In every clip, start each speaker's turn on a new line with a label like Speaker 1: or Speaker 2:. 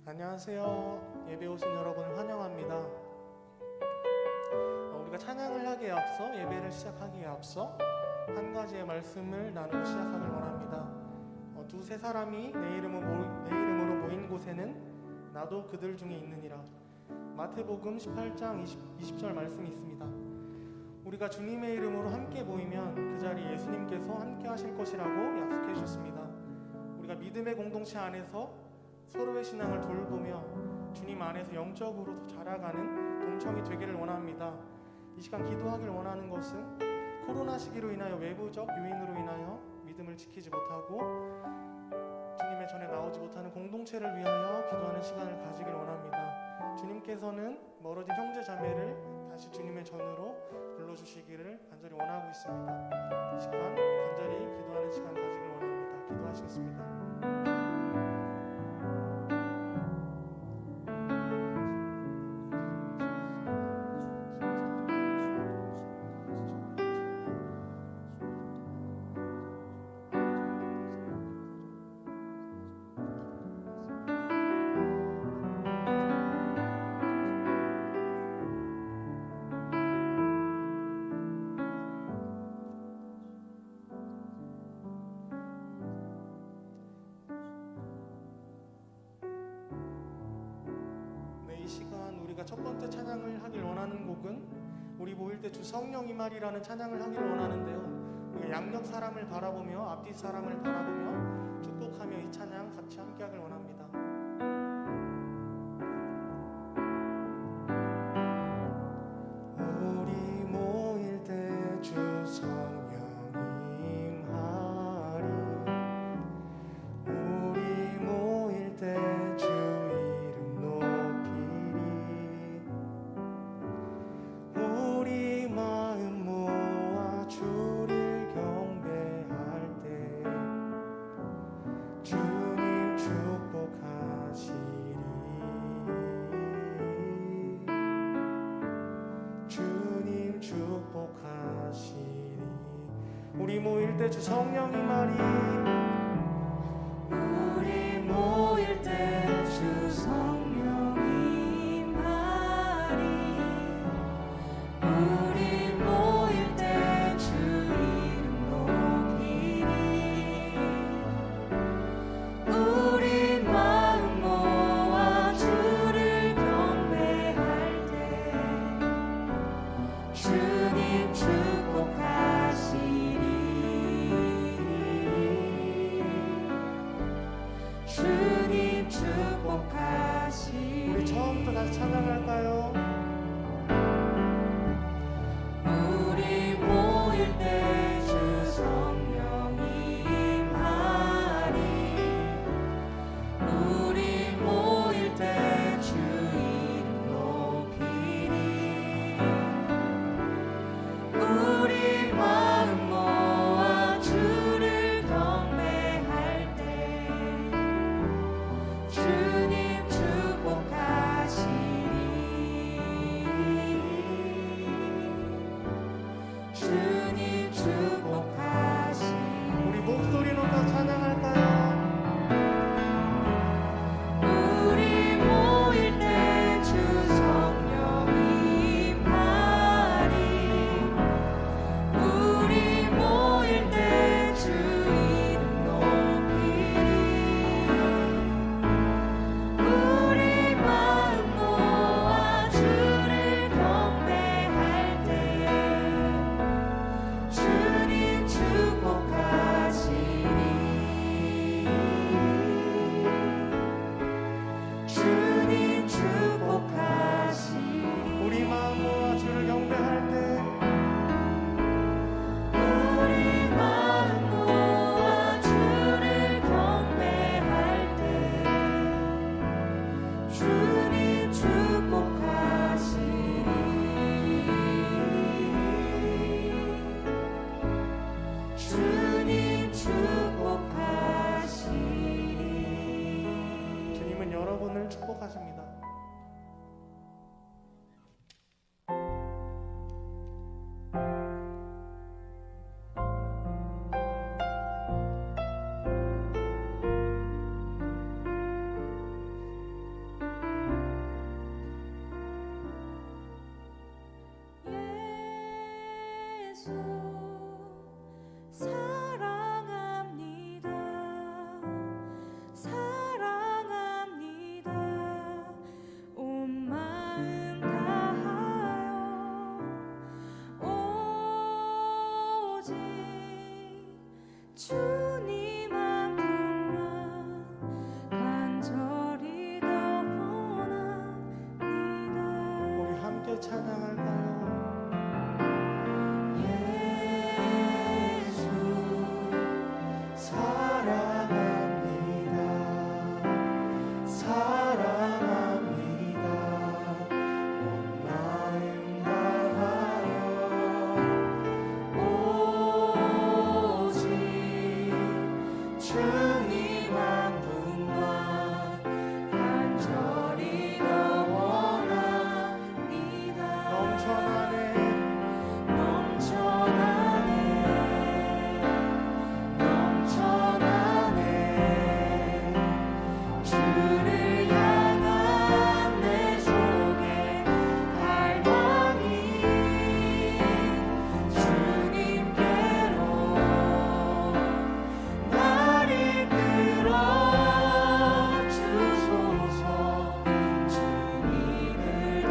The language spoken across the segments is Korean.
Speaker 1: 안녕하세요. 예배 오신 여러분을 환영합니다. 우리가 찬양을 하기에 앞서, 예배를 시작하기에 앞서 한 가지의 말씀을 나누고 시작하길 원합니다. 두세 사람이 내 이름으로 모인 곳에는 나도 그들 중에 있느니라. 마태복음 18장 20절 말씀이 있습니다. 우리가 주님의 이름으로 함께 모이면 그 자리에 예수님께서 함께 하실 것이라고 약속해 주셨습니다. 우리가 믿음의 공동체 안에서 서로의 신앙을 돌보며 주님 안에서 영적으로 더 자라가는 동청이 되기를 원합니다. 이 시간 기도하길 원하는 것은 코로나 시기로 인하여 외부적 요인으로 인하여 믿음을 지키지 못하고 주님의 전에 나오지 못하는 공동체를 위하여 기도하는 시간을 가지길 원합니다. 주님께서는 멀어진 형제 자매를 다시 주님의 전으로 불러주시기를 간절히 원하고 있습니다. 이 시간 간절히 기도하는 시간 가지길 원합니다. 기도하시겠습니다. 이 시간 우리가 첫 번째 찬양을 하길 원하는 곡은 우리 모일 때 주 성령 임하리라는 찬양을 하길 원하는데요, 우리가 양옆 사람을 바라보며 앞뒤 사람을 바라보며 축복하며 이 찬양 같이 함께 하길 원합니다. 우리 모일 때 주 성령 임하리. 우리 모일 때 주 우리 모일 때 주 성령 임하리.
Speaker 2: 우리 모일 때 주 성령 임하리. 우리 모일 때 주 이름 높이리. 우리 마음 모아 주를 경배할 때 주님 축복하시리. 주님 축복하시리.
Speaker 1: 우리 처음부터 다시 찬양할까요?
Speaker 2: 우리 모일 때 주 성령 임하리. 우리 모일 때 주 이름 높이리. 우리 마음 모아 주를 경배할 때 주님 축복하시리. 주님 축복하시리.
Speaker 1: 우리 목소리 높여 찬양할까요?
Speaker 2: 우리 모일 때 주 성령 임하리. 우리 모일 때 주 이름 높이리. 우리 마음 모아 주를 경배할 때 주님 축복하시리. 주님 축복하시리.
Speaker 1: 우리 마음 모아 주를 경배할 때
Speaker 2: 우리 마음 모아 주를 경배할 때 주님 축복하시리. 주님 축복하시리.
Speaker 1: 주님은 여러분을 축복하십니다.
Speaker 2: 사랑합니다. 사랑합니다. 온 마음 다하여 오직 주님 한 분만 간절히 더 원합니다.
Speaker 1: 우리 함께 찬양할까요?
Speaker 2: 예수
Speaker 1: 사랑합니다. 사랑합니다. 온 마음 다하여
Speaker 2: 오직 주님 한 분만 간절히 더 원합니다.
Speaker 1: 넘쳐나네
Speaker 2: 넘쳐나네 넘쳐나네 주를 향한 내 속에 갈망이 주님께로 날 이끌어 주소서. 주님을 더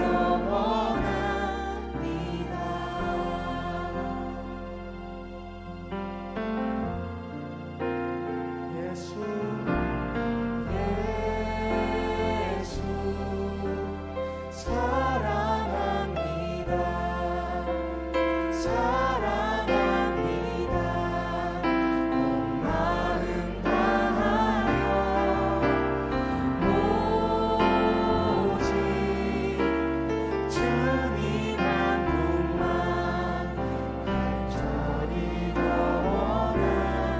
Speaker 2: 원합니다.
Speaker 1: 예수
Speaker 2: 예수 사랑합니다. 사랑합니다. 온 마음 다하여 오직 주님 한 분만 간절히 더 원합니다.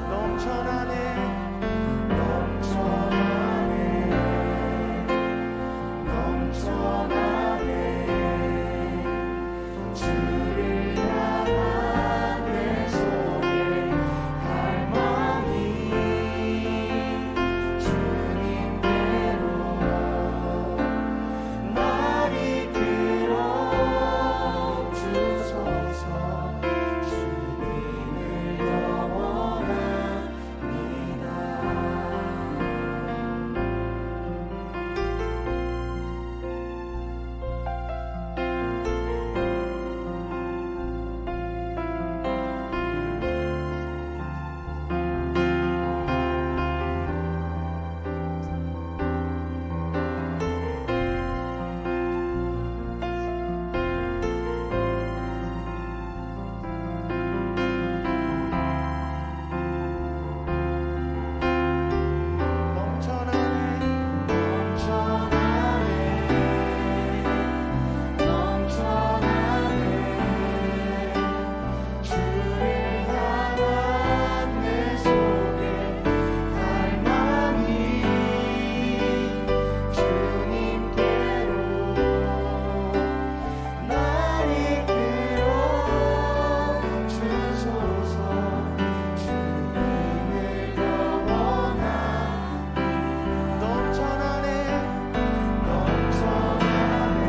Speaker 1: 넘쳐나네
Speaker 2: 넘쳐나네 넘쳐나네 주를 향한 내 속에 갈망이 주님께로 날 이끌어 주소서. 주님을 더 원합니다.
Speaker 1: 넘쳐나네
Speaker 2: 넘쳐나네 주를 향한 내 속에 갈망이 주님께로 날 이끌어 주소서. 주님을 더 원합니다.
Speaker 1: 넘쳐나네
Speaker 2: 넘쳐나네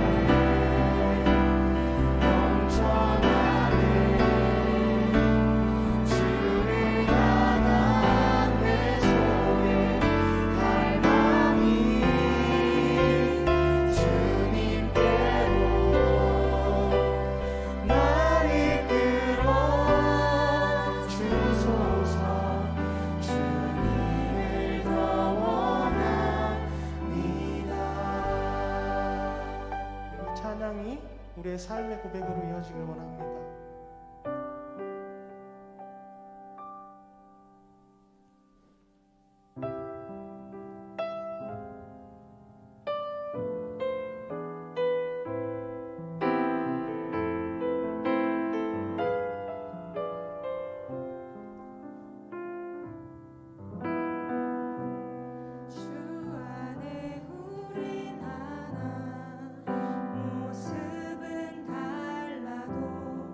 Speaker 2: 넘쳐나네 주를 향한 내 속에 갈망이 주님께로 날 이끌어 주소서. 주님을 더 원합니다.
Speaker 1: 이 찬양이 우리의 삶의 고백으로 이어지길 원합니다.
Speaker 2: 주 안에 우린 하나 모습은 달라도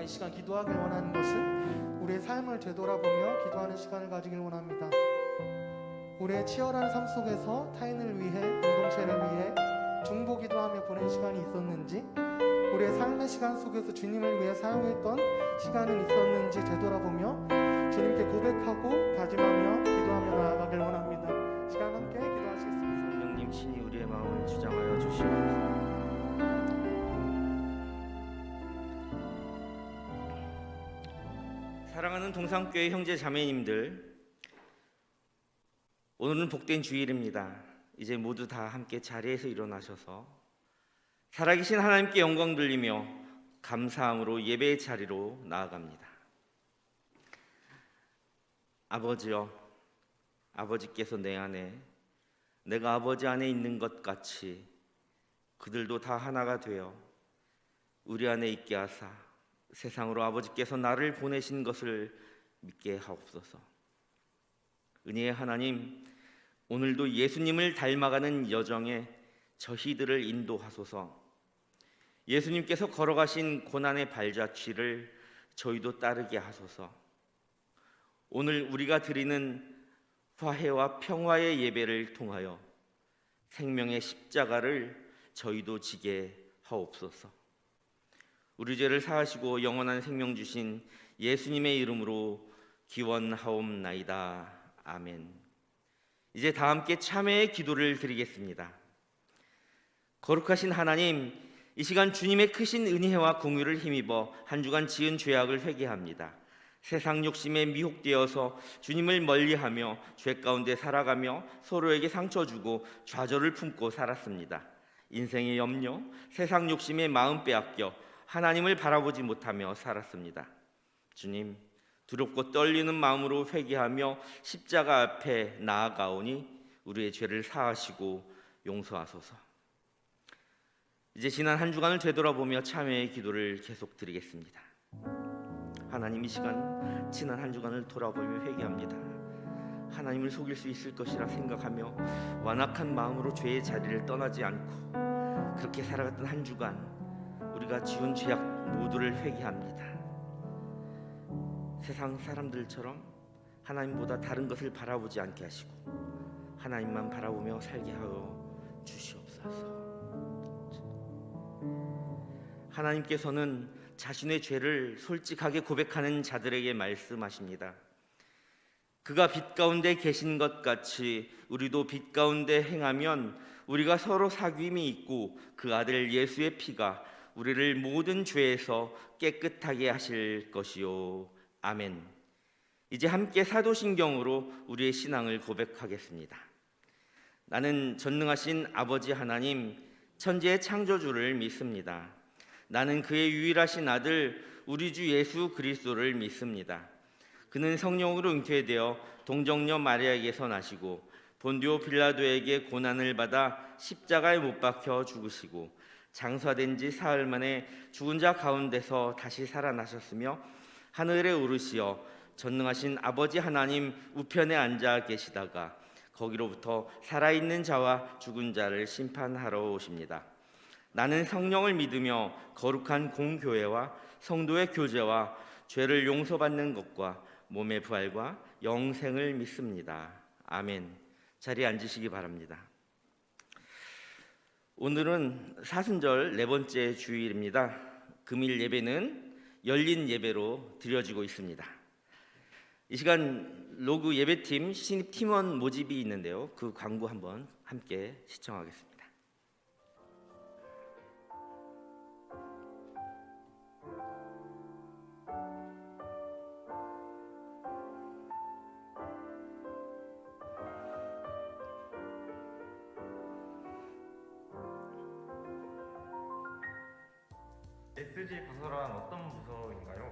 Speaker 1: 이 시간 기도하길 원하는 것은 우리의 삶을 되돌아보며 기도하는 시간을 가지길 원합니다. 우리의 치열한 삶 속에서 타인을 위해, 공동체를 위해 중보기도하며 보낸 시간이 있었는지, 우리의 삶의 시간 속에서 주님을 위해 사용했던 시간은 있었는지 되돌아보며 주님께 고백하고 다짐하며 기도하며 나아가길 원합니다. 시간 함께 기도하시겠습니다.
Speaker 3: 성령님 친히 우리의 마음을 주장하여 주시옵소서. 사랑하는 동산교회 형제 자매님들, 오늘은 복된 주일입니다. 이제 모두 다 함께 자리에서 일어나셔서 살아계신 하나님께 영광 돌리며 감사함으로 예배의 자리로 나아갑니다. 아버지여, 아버지께서 내 안에, 내가 아버지 안에 있는 것 같이 그들도 다 하나가 되어 우리 안에 있게 하사 세상으로 아버지께서 나를 보내신 것을 믿게 하옵소서. 은혜의 하나님, 오늘도 예수님을 닮아가는 여정에 저희들을 인도하소서. 예수님께서 걸어가신 고난의 발자취를 저희도 따르게 하소서. 오늘 우리가 드리는 화해와 평화의 예배를 통하여 생명의 십자가를 저희도 지게 하옵소서. 우리 죄를 사하시고 영원한 생명 주신 예수님의 이름으로 기원하옵나이다. 아멘. 이제 다 함께 참회의 기도를 드리겠습니다. 거룩하신 하나님, 이 시간 주님의 크신 은혜와 공유를 힘입어 한 주간 지은 죄악을 회개합니다. 세상 욕심에 미혹되어서 주님을 멀리하며 죄 가운데 살아가며 서로에게 상처 주고 좌절을 품고 살았습니다. 인생의 염려, 세상 욕심에 마음 빼앗겨 하나님을 바라보지 못하며 살았습니다. 주님, 두렵고 떨리는 마음으로 회개하며 십자가 앞에 나아가오니 우리의 죄를 사하시고 용서하소서. 이제 지난 한 주간을 되돌아보며 참회의 기도를 계속 드리겠습니다. 하나님, 이 시간 지난 한 주간을 돌아보며 회개합니다. 하나님을 속일 수 있을 것이라 생각하며 완악한 마음으로 죄의 자리를 떠나지 않고 그렇게 살아갔던 한 주간 우리가 지은 죄악 모두를 회개합니다. 세상 사람들처럼 하나님보다 다른 것을 바라보지 않게 하시고 하나님만 바라보며 살게 하여 주시옵소서. 하나님께서는 자신의 죄를 솔직하게 고백하는 자들에게 말씀하십니다. 그가 빛 가운데 계신 것 같이 우리도 빛 가운데 행하면 우리가 서로 사귐이 있고 그 아들 예수의 피가 우리를 모든 죄에서 깨끗하게 하실 것이요. 아멘. 이제 함께 사도신경으로 우리의 신앙을 고백하겠습니다. 나는 전능하신 아버지 하나님, 천지의 창조주를 믿습니다. 나는 그의 유일하신 아들 우리 주 예수 그리스도를 믿습니다. 그는 성령으로 잉태되어 동정녀 마리아에게서 나시고 본디오 빌라도에게 고난을 받아 십자가에 못 박혀 죽으시고 장사된 지 사흘 만에 죽은 자 가운데서 다시 살아나셨으며 하늘에 오르시어 전능하신 아버지 하나님 우편에 앉아 계시다가 거기로부터 살아있는 자와 죽은 자를 심판하러 오십니다. 나는 성령을 믿으며 거룩한 공교회와 성도의 교제와 죄를 용서받는 것과 몸의 부활과 영생을 믿습니다. 아멘. 자리에 앉으시기 바랍니다. 오늘은 사순절 네 번째 주일입니다. 금일 예배는 열린 예배로 드려지고 있습니다. 이 시간 로그 예배팀 신입 팀원 모집이 있는데요. 그 광고 한번 함께 시청하겠습니다.
Speaker 4: SG 부서란 어떤 부서인가요?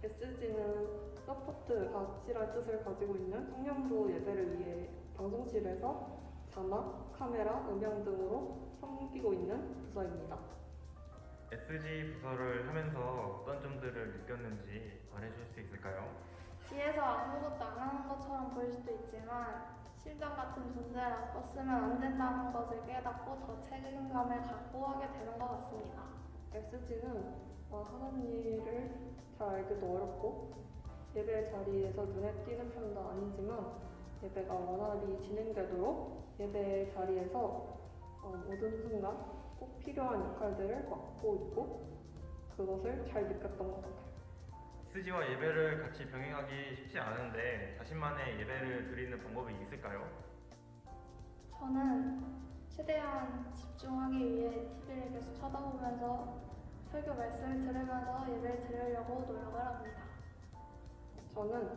Speaker 5: SG는 서포트 아치란 뜻을 가지고 있는 청년부 예배를 위해 방송실에서 자막, 카메라, 음향 등으로 섬기고 있는 부서입니다.
Speaker 4: SG 부서를 하면서 어떤 점들을 느꼈는지 말해줄 수 있을까요?
Speaker 6: 뒤에서 아무것도 안 하는 것처럼 보일 수도 있지만 심장 같은 존재라서 쓰면 안 된다는 것을 깨닫고 더 책임감을 갖고 하게 되는 것 같습니다.
Speaker 5: SG는 하나님을 잘 알기도 어렵고 예배 자리에서 눈에 띄는 편도 아니지만 예배가 원활히 진행되도록 예배 자리에서 모든 순간 꼭 필요한 역할들을 맡고 있고 그것을 잘 느꼈던 것 같아요.
Speaker 4: SG와 예배를 같이 병행하기 쉽지 않은데 자신만의 예배를 드리는 방법이 있을까요?
Speaker 6: 저는 최대한 집중하기 위해 TV를 계속 쳐다보면서 설교 말씀을 들으면서 예배를 드리려고 노력을 합니다.
Speaker 5: 저는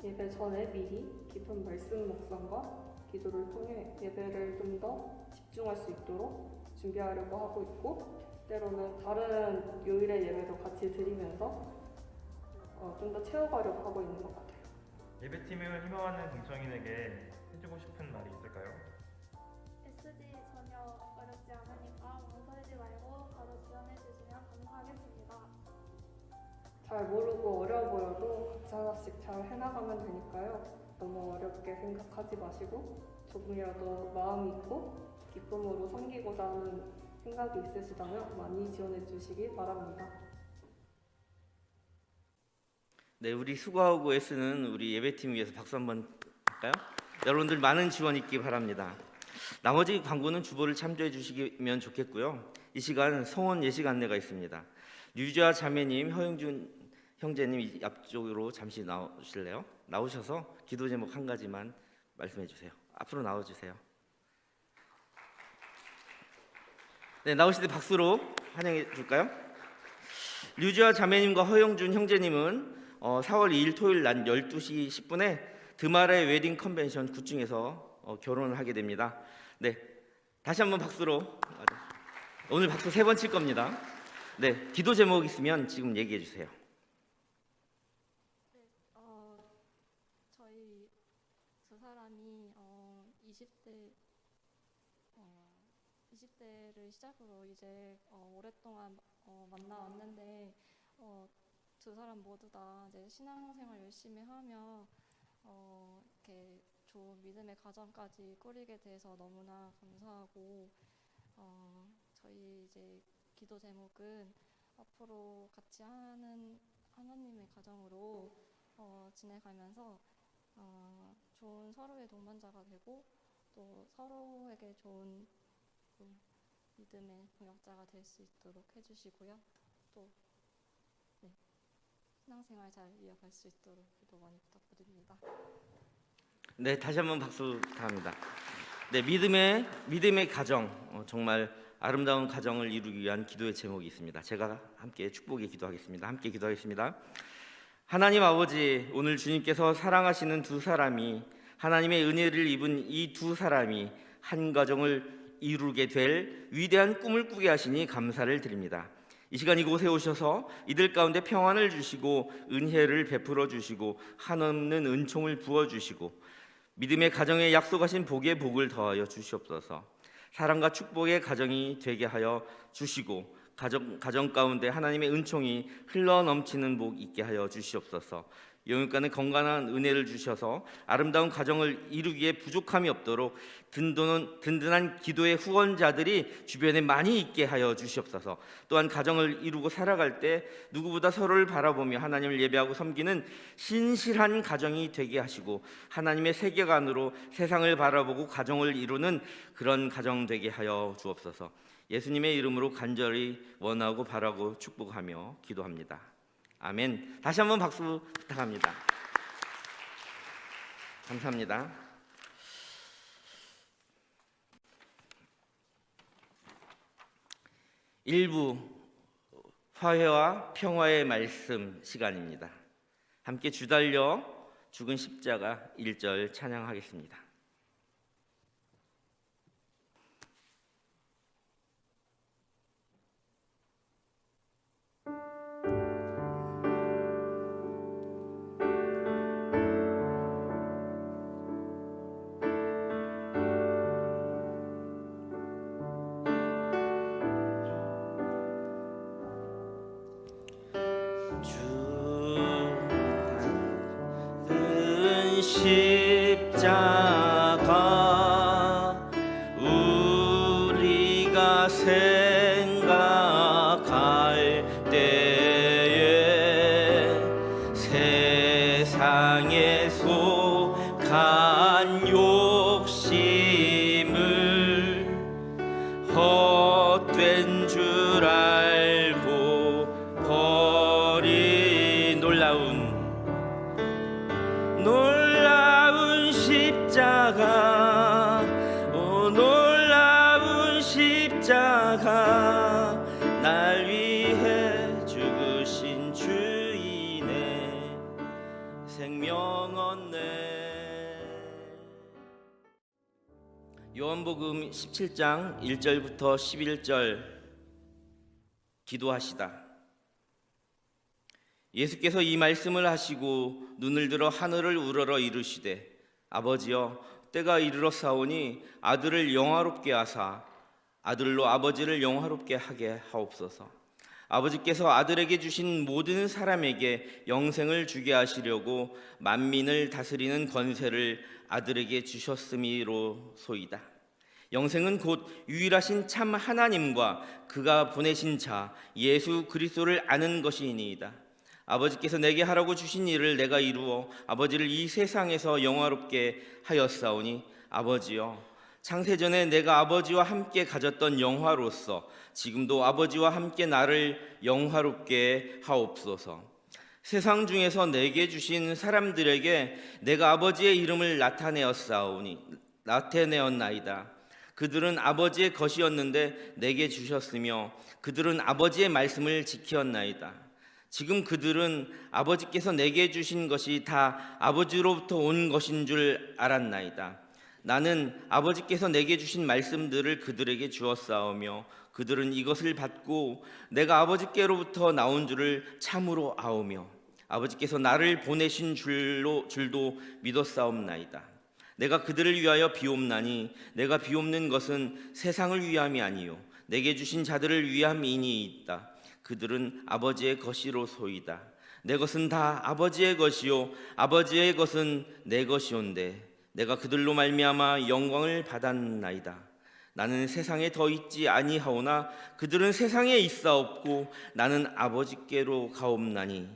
Speaker 5: 예배 전에 미리 깊은 말씀 묵상과 기도를 통해 예배를 좀 더 집중할 수 있도록 준비하려고 하고 있고 때로는 다른 요일의 예배도 같이 드리면서 좀 더 채워가려고 하고 있는 것 같아요.
Speaker 4: 예배팀을 희망하는 동청인에게 해주고 싶은 말이 있을까요?
Speaker 6: SG 전혀 어렵지 않으니까 망설이지 말고 바로 지원해 주시면 감사하겠습니다.
Speaker 5: 잘 모르고 어려워 보여도 같이 하나씩 잘 해나가면 되니까요. 너무 어렵게 생각하지 마시고 조금이라도 마음이 있고 기쁨으로 섬기고자 하는 생각이 있으시다면 많이 지원해 주시기 바랍니다.
Speaker 3: 네, 우리 수고하고 애쓰는 우리 예배팀 위해서 박수 한번 할까요? 여러분들 많은 지원 있기 바랍니다. 나머지 광고는 주보를 참조해 주시면 좋겠고요. 이 시간 성원 예식 안내가 있습니다. 류자 자매님, 허영준 형제님 앞쪽으로 잠시 나오실래요? 나오셔서 기도 제목 한 가지만 말씀해 주세요. 앞으로 나와주세요. 네, 나오실 때 박수로 환영해 줄까요? 류자 자매님과 허영준 형제님은 4월 2일 토요일 낮 12시 10분에 드마라의 웨딩 컨벤션 9층에서 결혼을 하게 됩니다. 네, 다시 한번 박수로. 오늘 박수 3번 칠 겁니다. 네, 기도 제목 있으면 지금 얘기해 주세요.
Speaker 7: 저희 두 사람이 20대를 시작으로 이제 오랫동안 만나왔는데 두 사람 모두 다 이제 신앙생활 열심히 하며 이렇게 좋은 믿음의 가정까지 꾸리게 돼서 너무나 감사하고 저희 이제 기도 제목은 앞으로 같이 하는 하나님의 가정으로 지내가면서 좋은 서로의 동반자가 되고 또 서로에게 좋은 믿음의 동역자가 될 수 있도록 해주시고요. 또 신앙생활 잘 이어갈 수 있도록 기도 많이 부탁드립니다.
Speaker 3: 네, 다시 한번 박수 부탁합니다. 네, 믿음의 가정, 정말 아름다운 가정을 이루기 위한 기도의 제목이 있습니다. 제가 함께 축복의 기도하겠습니다. 함께 기도하겠습니다. 하나님 아버지, 오늘 주님께서 사랑하시는 두 사람이 하나님의 은혜를 입은 이 두 사람이 한 가정을 이루게 될 위대한 꿈을 꾸게 하시니 감사를 드립니다. 이 시간 이곳에 오셔서 이들 가운데 평안을 주시고 은혜를 베풀어 주시고 한없는 은총을 부어 주시고 믿음의 가정에 약속하신 복의 복을 더하여 주시옵소서. 사랑과 축복의 가정이 되게 하여 주시고 가정 가운데 하나님의 은총이 흘러 넘치는 복 있게 하여 주시옵소서. 영육간의 건강한 은혜를 주셔서 아름다운 가정을 이루기에 부족함이 없도록 든든한 기도의 후원자들이 주변에 많이 있게 하여 주시옵소서. 또한 가정을 이루고 살아갈 때 누구보다 서로를 바라보며 하나님을 예배하고 섬기는 신실한 가정이 되게 하시고 하나님의 세계관으로 세상을 바라보고 가정을 이루는 그런 가정 되게 하여 주옵소서. 예수님의 이름으로 간절히 원하고 바라고 축복하며 기도합니다. 아멘. 다시 한번 박수 부탁합니다. 감사합니다. 일부 화해와 평화의 말씀 시간입니다. 함께 주달려 죽은 십자가 1절 찬양하겠습니다. 십자가 우리가 생각할 때 힘을 헛된 줄 알고 버린 놀라운 십자가, 놀라운 십자가, 날 위해 죽으신 주인의 생명 얻네. 요한복음 17장 1절부터 11절 기도하시다. 예수께서 이 말씀을 하시고 눈을 들어 하늘을 우러러 이르시되, 아버지여, 때가 이르렀사오니 아들을 영화롭게 하사 아들로 아버지를 영화롭게 하게 하옵소서. 아버지께서 아들에게 주신 모든 사람에게 영생을 주게 하시려고 만민을 다스리는 권세를 아들에게 주셨음이로소이다. 영생은 곧 유일하신 참 하나님과 그가 보내신 자 예수 그리스도를 아는 것이니이다. 아버지께서 내게 하라고 주신 일을 내가 이루어 아버지를 이 세상에서 영화롭게 하였사오니, 아버지여, 창세전에 내가 아버지와 함께 가졌던 영화로서 지금도 아버지와 함께 나를 영화롭게 하옵소서. 세상 중에서 내게 주신 사람들에게 내가 아버지의 이름을 나타내었나이다. 그들은 아버지의 것이었는데 내게 주셨으며 그들은 아버지의 말씀을 지켰나이다. 지금 그들은 아버지께서 내게 주신 것이 다 아버지로부터 온 것인 줄 알았나이다. 나는 아버지께서 내게 주신 말씀들을 그들에게 주었사오며 그들은 이것을 받고 내가 아버지께로부터 나온 줄을 참으로 아오며 아버지께서 나를 보내신 줄도 믿었사옵나이다. 내가 그들을 위하여 비옵나니 내가 비옵는 것은 세상을 위함이 아니요 내게 주신 자들을 위함이니이다. 그들은 아버지의 것이로소이다. 내 것은 다 아버지의 것이요 아버지의 것은 내 것이온데 내가 그들로 말미암아 영광을 받았나이다. 나는 세상에 더 있지 아니하오나 그들은 세상에 있사옵고 나는 아버지께로 가옵나니,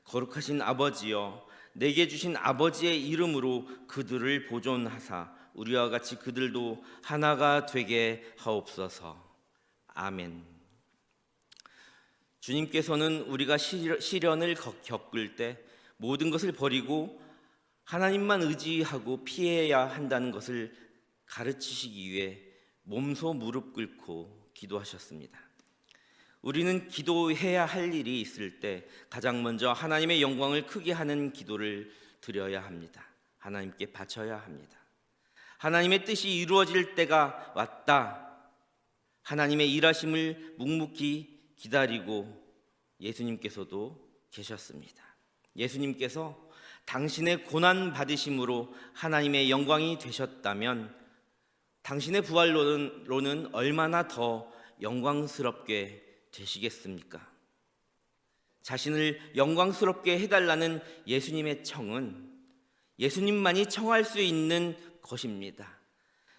Speaker 3: 거룩하신 아버지여, 내게 주신 아버지의 이름으로 그들을 보존하사 우리와 같이 그들도 하나가 되게 하옵소서. 아멘. 주님께서는 우리가 시련을 겪을 때 모든 것을 버리고 하나님만 의지하고 피해야 한다는 것을 가르치시기 위해 몸소 무릎 꿇고 기도하셨습니다. 우리는 기도해야 할 일이 있을 때 가장 먼저 하나님의 영광을 크게 하는 기도를 드려야 합니다. 하나님께 바쳐야 합니다. 하나님의 뜻이 이루어질 때가 왔다. 하나님의 일하심을 묵묵히 기다리고 예수님께서도 계셨습니다. 예수님께서 당신의 고난 받으심으로 하나님의 영광이 되셨다면 당신의 부활로는 얼마나 더 영광스럽게 되시겠습니까? 자신을 영광스럽게 해달라는 예수님의 청은 예수님만이 청할 수 있는 것입니다.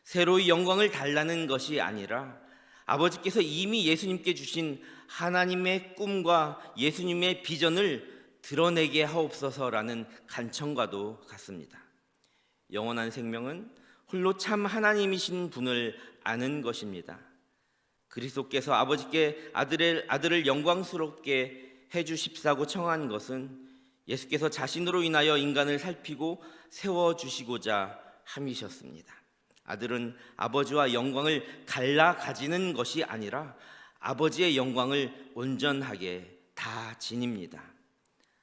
Speaker 3: 새로이 영광을 달라는 것이 아니라 아버지께서 이미 예수님께 주신 하나님의 꿈과 예수님의 비전을 드러내게 하옵소서라는 간청과도 같습니다. 영원한 생명은 홀로 참 하나님이신 분을 아는 것입니다. 그리스도께서 아버지께 아들을 영광스럽게 해주십사고 청한 것은 예수께서 자신으로 인하여 인간을 살피고 세워주시고자 함이셨습니다. 아들은 아버지와 영광을 갈라 가지는 것이 아니라 아버지의 영광을 온전하게 다 지닙니다.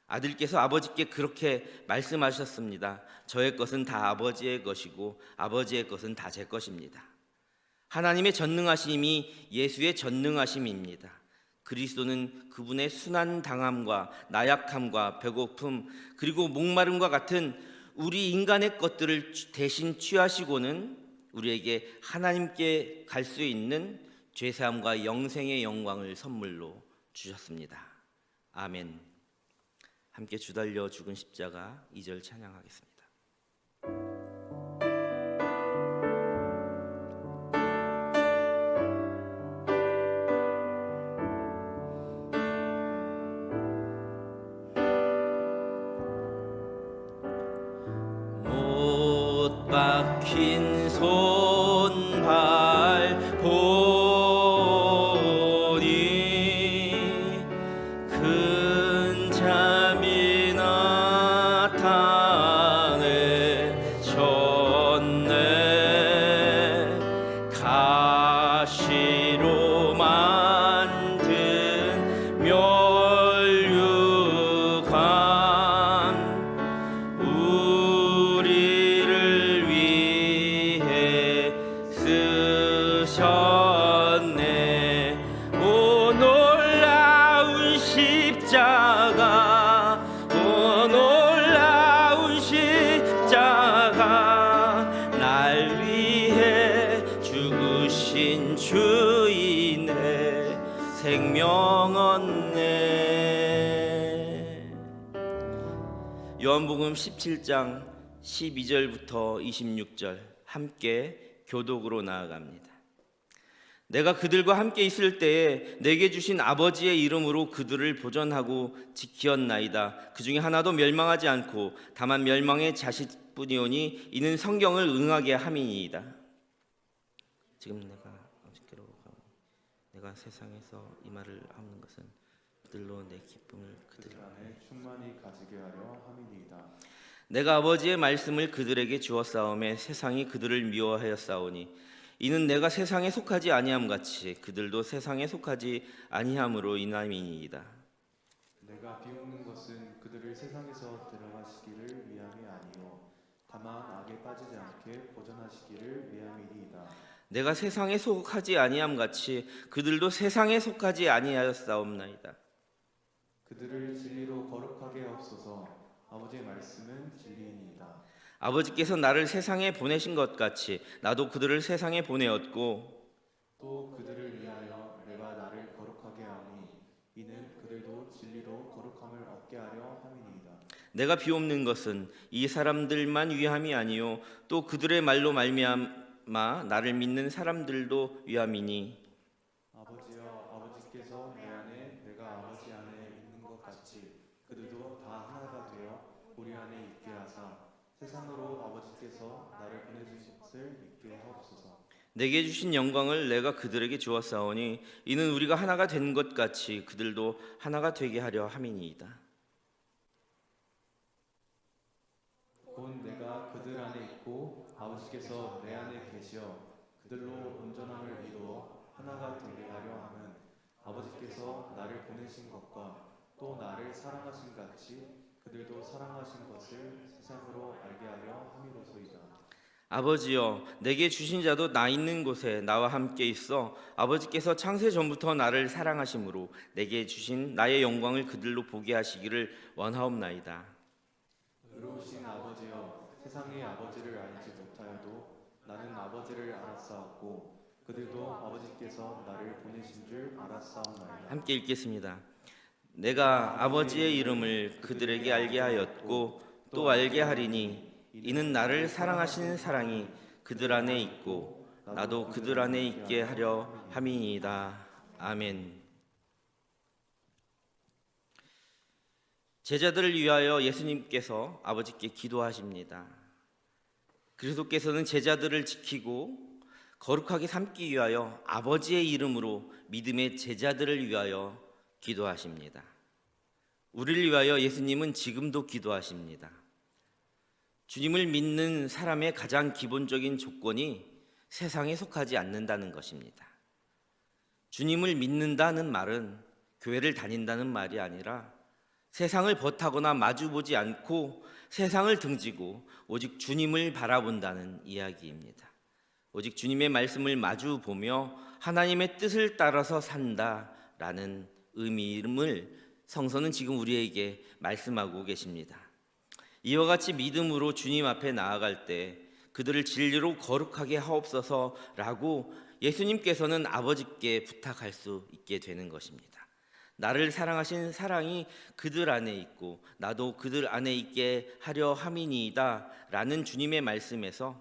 Speaker 3: 아들께서 아버지께 그렇게 말씀하셨습니다. 저의 것은 다 아버지의 것이고 아버지의 것은 다 제 것입니다. 하나님의 전능하심이 예수의 전능하심입니다. 그리스도는 그분의 순한 당함과 나약함과 배고픔 그리고 목마름과 같은 우리 인간의 것들을 대신 취하시고는 우리에게 하나님께 갈 수 있는 죄사함과 영생의 영광을 선물로 주셨습니다. 아멘. 함께 주달려 죽은 십자가 2절 찬양하겠습니다. 못 박힌 소 지셨네. 오 놀라운 십자가, 오 놀라운 십자가, 날 위해 죽으신 주이네. 생명 얻네. 요한복음 17장 12절부터 26절 함께 교독으로 나아갑니다. 내가 그들과 함께 있을 때에 내게 주신 아버지의 이름으로 그들을 보존하고 지키었나이다. 그 중에 하나도 멸망하지 않고 다만 멸망의 자식뿐이오니 이는 성경을 응하게 함이니이다. 지금 내가 어저께로 가고 내가 세상에서 이 말을 하는 것은 그들로 내 기쁨을 그들
Speaker 2: 안에 충만히 가지게 하려 함이니이다.
Speaker 3: 내가 아버지의 말씀을 그들에게 주었사오매 세상이 그들을 미워하였사오니 이는 내가 세상에 속하지 아니함 같이 그들도 세상에 속하지 아니함으로 인함이니이다.
Speaker 2: 내가 비웃는 것은 그들을 세상에서 데려가시기를 위함이 아니요 다만 악에 빠지지 않게 보존하시기를 위함이니이다.
Speaker 3: 내가 세상에 속하지 아니함 같이 그들도 세상에 속하지 아니하였사옵나이다.
Speaker 2: 그들을 진리로 거룩하게 하옵소서. 아버지의 말씀은 진리이니이다.
Speaker 3: 아버지께서 나를 세상에 보내신 것 같이 나도 그들을 세상에 보내었고
Speaker 2: 또 그들을 위하여 내가 나를 거룩하게 하니 이는 그들도 진리로 거룩함을 얻게 하려 함이니이다.
Speaker 3: 내가 비옵는 것은 이 사람들만 위함이 아니요 또 그들의 말로 말미암아 나를 믿는 사람들도 위함이니
Speaker 2: 아버지여, 아버지께서 내 안에 내가 아버지 안에 있는 것 같이 그들도 다 하나가 되어 우리 안에 있게 하사 세상으로 아버지께서 나를 보내주신 것을 믿게 하옵소서.
Speaker 3: 내게 주신 영광을 내가 그들에게 주었사오니 이는 우리가 하나가 된 것 같이 그들도 하나가 되게 하려 함이니이다.
Speaker 2: 곧 내가 그들 안에 있고 아버지께서 내 안에 계시어 그들로 온전함을 이루어 하나가 되게 하려 함은 아버지께서 나를 보내신 것과 또 나를 사랑하신 같이 그들도 사랑하신 것을 세상으로 알게 하려 함이로소이다.
Speaker 3: 아버지여 내게 주신 자도 나 있는 곳에 나와 함께 있어 아버지께서 창세 전부터 나를 사랑하심으로 내게 주신 나의 영광을 그들로 보게 하시기를 원하옵나이다.
Speaker 2: 의로우신 아버지여, 세상의 아버지를 알지 못하여도 나는 아버지를 알았사옵고 그들도 아버지께서 나를 보내신 줄 알았사옵나이다.
Speaker 3: 함께 읽겠습니다. 내가 아버지의 이름을 그들에게 알게 하였고 또 알게 하리니 이는 나를 사랑하시는 사랑이 그들 안에 있고 나도 그들 안에 있게 하려 함이니이다. 아멘. 제자들을 위하여 예수님께서 아버지께 기도하십니다. 그리스도께서는 제자들을 지키고 거룩하게 삼기 위하여 아버지의 이름으로 믿음의 제자들을 위하여 기도하십니다. 우리를 위하여 예수님은 지금도 기도하십니다. 주님을 믿는 사람의 가장 기본적인 조건이 세상에 속하지 않는다는 것입니다. 주님을 믿는다는 말은 교회를 다닌다는 말이 아니라 세상을 벗하거나 마주보지 않고 세상을 등지고 오직 주님을 바라본다는 이야기입니다. 오직 주님의 말씀을 마주보며 하나님의 뜻을 따라서 산다라는 의미를 성서는 지금 우리에게 말씀하고 계십니다. 이와 같이 믿음으로 주님 앞에 나아갈 때 그들을 진리로 거룩하게 하옵소서라고 예수님께서는 아버지께 부탁할 수 있게 되는 것입니다. 나를 사랑하신 사랑이 그들 안에 있고 나도 그들 안에 있게 하려 함이니이다 라는 주님의 말씀에서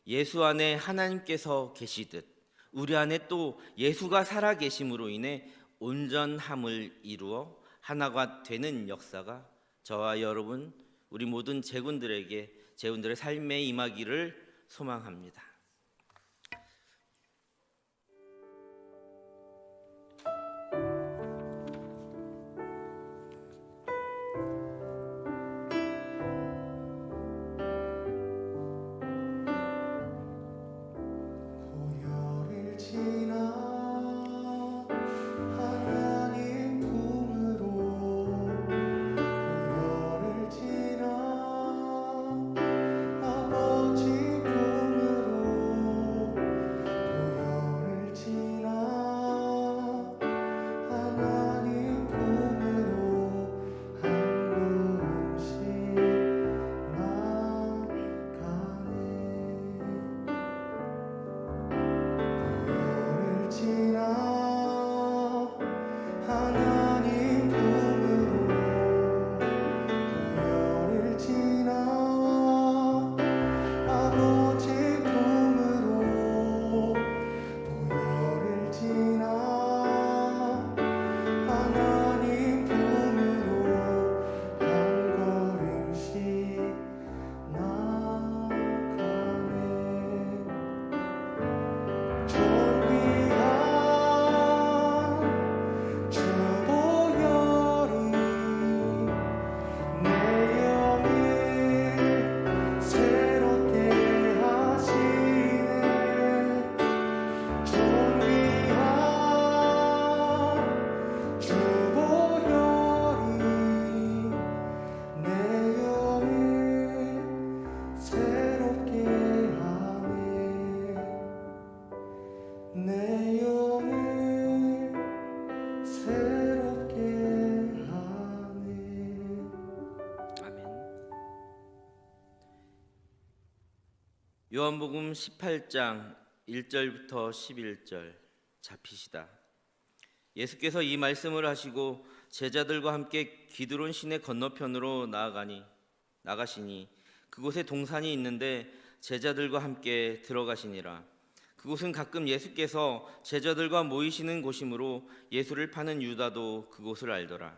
Speaker 3: 예수 안에 하나님께서 계시듯 우리 안에 또 예수가 살아 계심으로 인해 온전함을 이루어 하나가 되는 역사가 저와 여러분 우리 모든 제군들의 삶에 임하기를 소망합니다.
Speaker 1: 고요를 지나 하나님 품으로 고요를 지나 아버지 품으로 내 영을 새롭게 하네.
Speaker 3: 아멘. 요한복음 18장 1절부터 11절 잡히시다. 예수께서 이 말씀을 하시고 제자들과 함께 기드론 시내 건너편으로 나가시니 그곳에 동산이 있는데 제자들과 함께 들어가시니라. 그곳은 가끔 예수께서 제자들과 모이시는 곳이므로 예수를 파는 유다도 그곳을 알더라.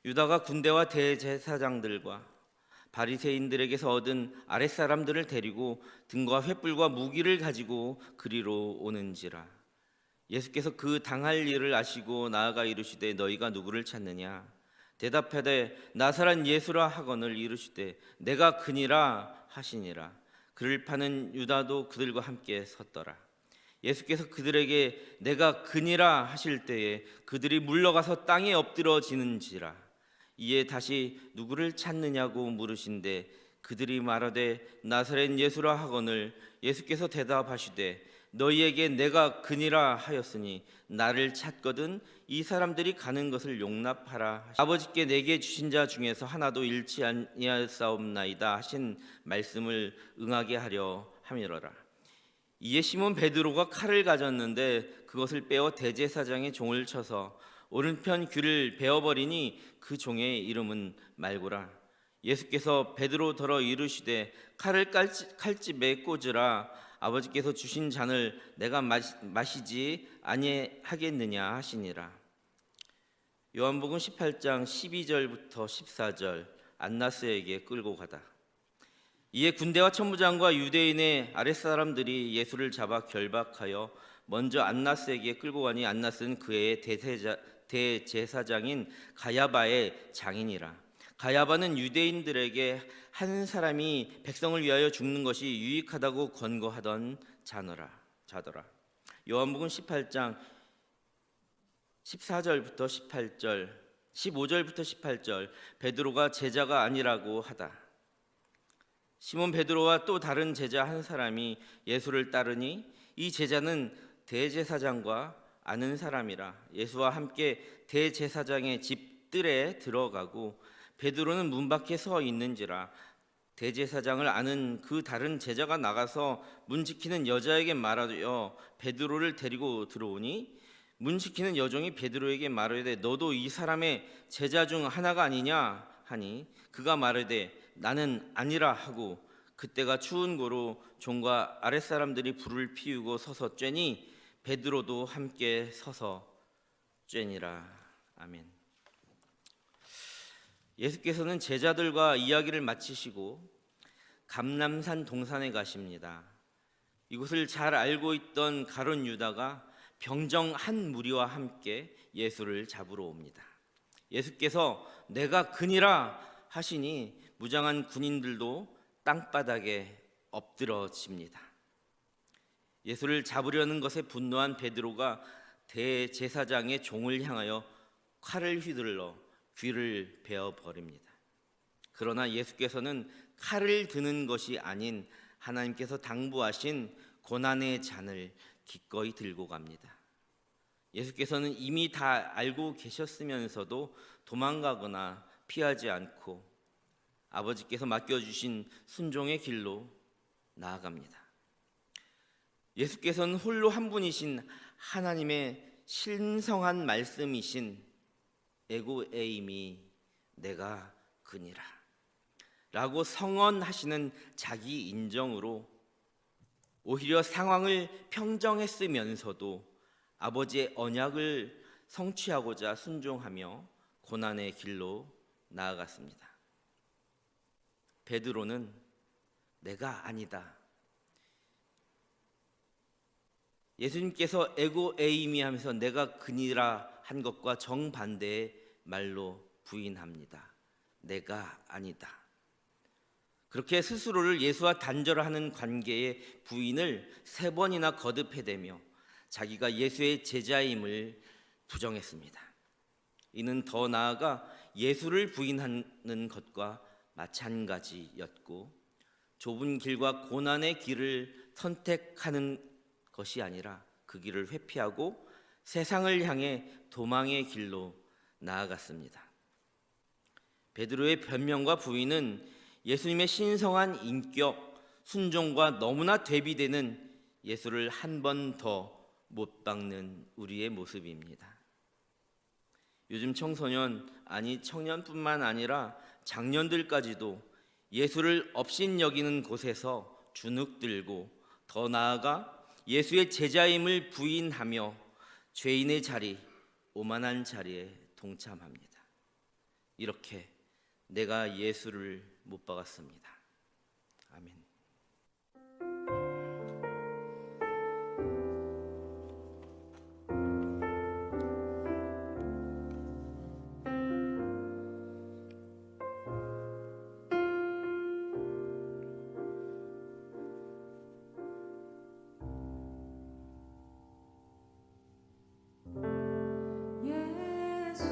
Speaker 3: 유다가 군대와 대제사장들과 바리새인들에게서 얻은 아랫사람들을 데리고 등과 횃불과 무기를 가지고 그리로 오는지라. 예수께서 그 당할 일을 아시고 나아가 이르시되 너희가 누구를 찾느냐? 대답하되 나사렛 예수라 하거늘 이르시되 내가 그니라 하시니라. 그를 파는 유다도 그들과 함께 섰더라. 예수께서 그들에게 내가 그니라 하실 때에 그들이 물러가서 땅에 엎드러지는지라. 이에 다시 누구를 찾느냐고 물으신데 그들이 말하되 나사렛 예수라 하거늘 예수께서 대답하시되 너희에게 내가 그니라 하였으니 나를 찾거든 이 사람들이 가는 것을 용납하라. 아버지께 내게 주신 자 중에서 하나도 잃지 아니하였사옵나이다 하신 말씀을 응하게 하려 함이로라. 이에 시몬 베드로가 칼을 가졌는데 그것을 빼어 대제사장의 종을 쳐서 오른편 귀를 베어버리니 그 종의 이름은 말고라. 예수께서 베드로더러 이르시되 칼을 칼집에 꽂으라. 아버지께서 주신 잔을 내가 마시지 아니하겠느냐 하시니라. 요한복음 18장 12절부터 14절 안나스에게 끌고 가다. 이에 군대와 천부장과 유대인의 아랫사람들이 예수를 잡아 결박하여 먼저 안나스에게 끌고 가니 안나스는 그의 대제사장인 가야바의 장인이라. 가야바는 유대인들에게 한 사람이 백성을 위하여 죽는 것이 유익하다고 권고하던 자더라. 요한복음 18장 14절부터 18절 15절부터 18절 베드로가 제자가 아니라고 하다. 시몬 베드로와 또 다른 제자 한 사람이 예수를 따르니 이 제자는 대제사장과 아는 사람이라. 예수와 함께 대제사장의 집들에 들어가고 베드로는 문 밖에 서 있는지라. 대제사장을 아는 그 다른 제자가 나가서 문 지키는 여자에게 말하여 베드로를 데리고 들어오니 문 지키는 여종이 베드로에게 말하되 너도 이 사람의 제자 중 하나가 아니냐 하니 그가 말하되 나는 아니라 하고 그때가 추운 고로 종과 아랫사람들이 불을 피우고 서서 쬐니 베드로도 함께 서서 쬐니라. 아멘. 예수께서는 제자들과 이야기를 마치시고 감람산 동산에 가십니다. 이곳을 잘 알고 있던 가룟 유다가 병정 한 무리와 함께 예수를 잡으러 옵니다. 예수께서 내가 그니라 하시니 무장한 군인들도 땅바닥에 엎드러집니다. 예수를 잡으려는 것에 분노한 베드로가 대제사장의 종을 향하여 칼을 휘둘러 귀를 베어 버립니다. 그러나 예수께서는 칼을 드는 것이 아닌 하나님께서 당부하신 고난의 잔을 기꺼이 들고 갑니다. 예수께서는 이미 다 알고 계셨으면서도 도망가거나 피하지 않고 아버지께서 맡겨주신 순종의 길로 나아갑니다. 예수께서는 홀로 한 분이신 하나님의 신성한 말씀이신 에고에임이 내가 그니라 라고 성언하시는 자기 인정으로 오히려 상황을 평정했으면서도 아버지의 언약을 성취하고자 순종하며 고난의 길로 나아갔습니다. 베드로는 내가 아니다. 예수님께서 에고에이미 하면서 내가 그니라 한 것과 정반대의 말로 부인합니다. 내가 아니다. 그렇게 스스로를 예수와 단절하는 관계의 부인을 3번이나 거듭해대며 자기가 예수의 제자임을 부정했습니다. 이는 더 나아가 예수를 부인하는 것과 마찬가지였고 좁은 길과 고난의 길을 선택하는 것이 아니라 그 길을 회피하고 세상을 향해 도망의 길로 나아갔습니다. 베드로의 변명과 부인은 예수님의 신성한 인격, 순종과 너무나 대비되는 예수를 한 번 더 못 박는 우리의 모습입니다. 요즘 청소년, 아니 청년뿐만 아니라 장년들까지도 예수를 업신여기는 곳에서 주눅들고 더 나아가 예수의 제자임을 부인하며 죄인의 자리, 오만한 자리에 동참합니다. 이렇게 내가 예수를 못 박았습니다. 아멘.
Speaker 8: 예수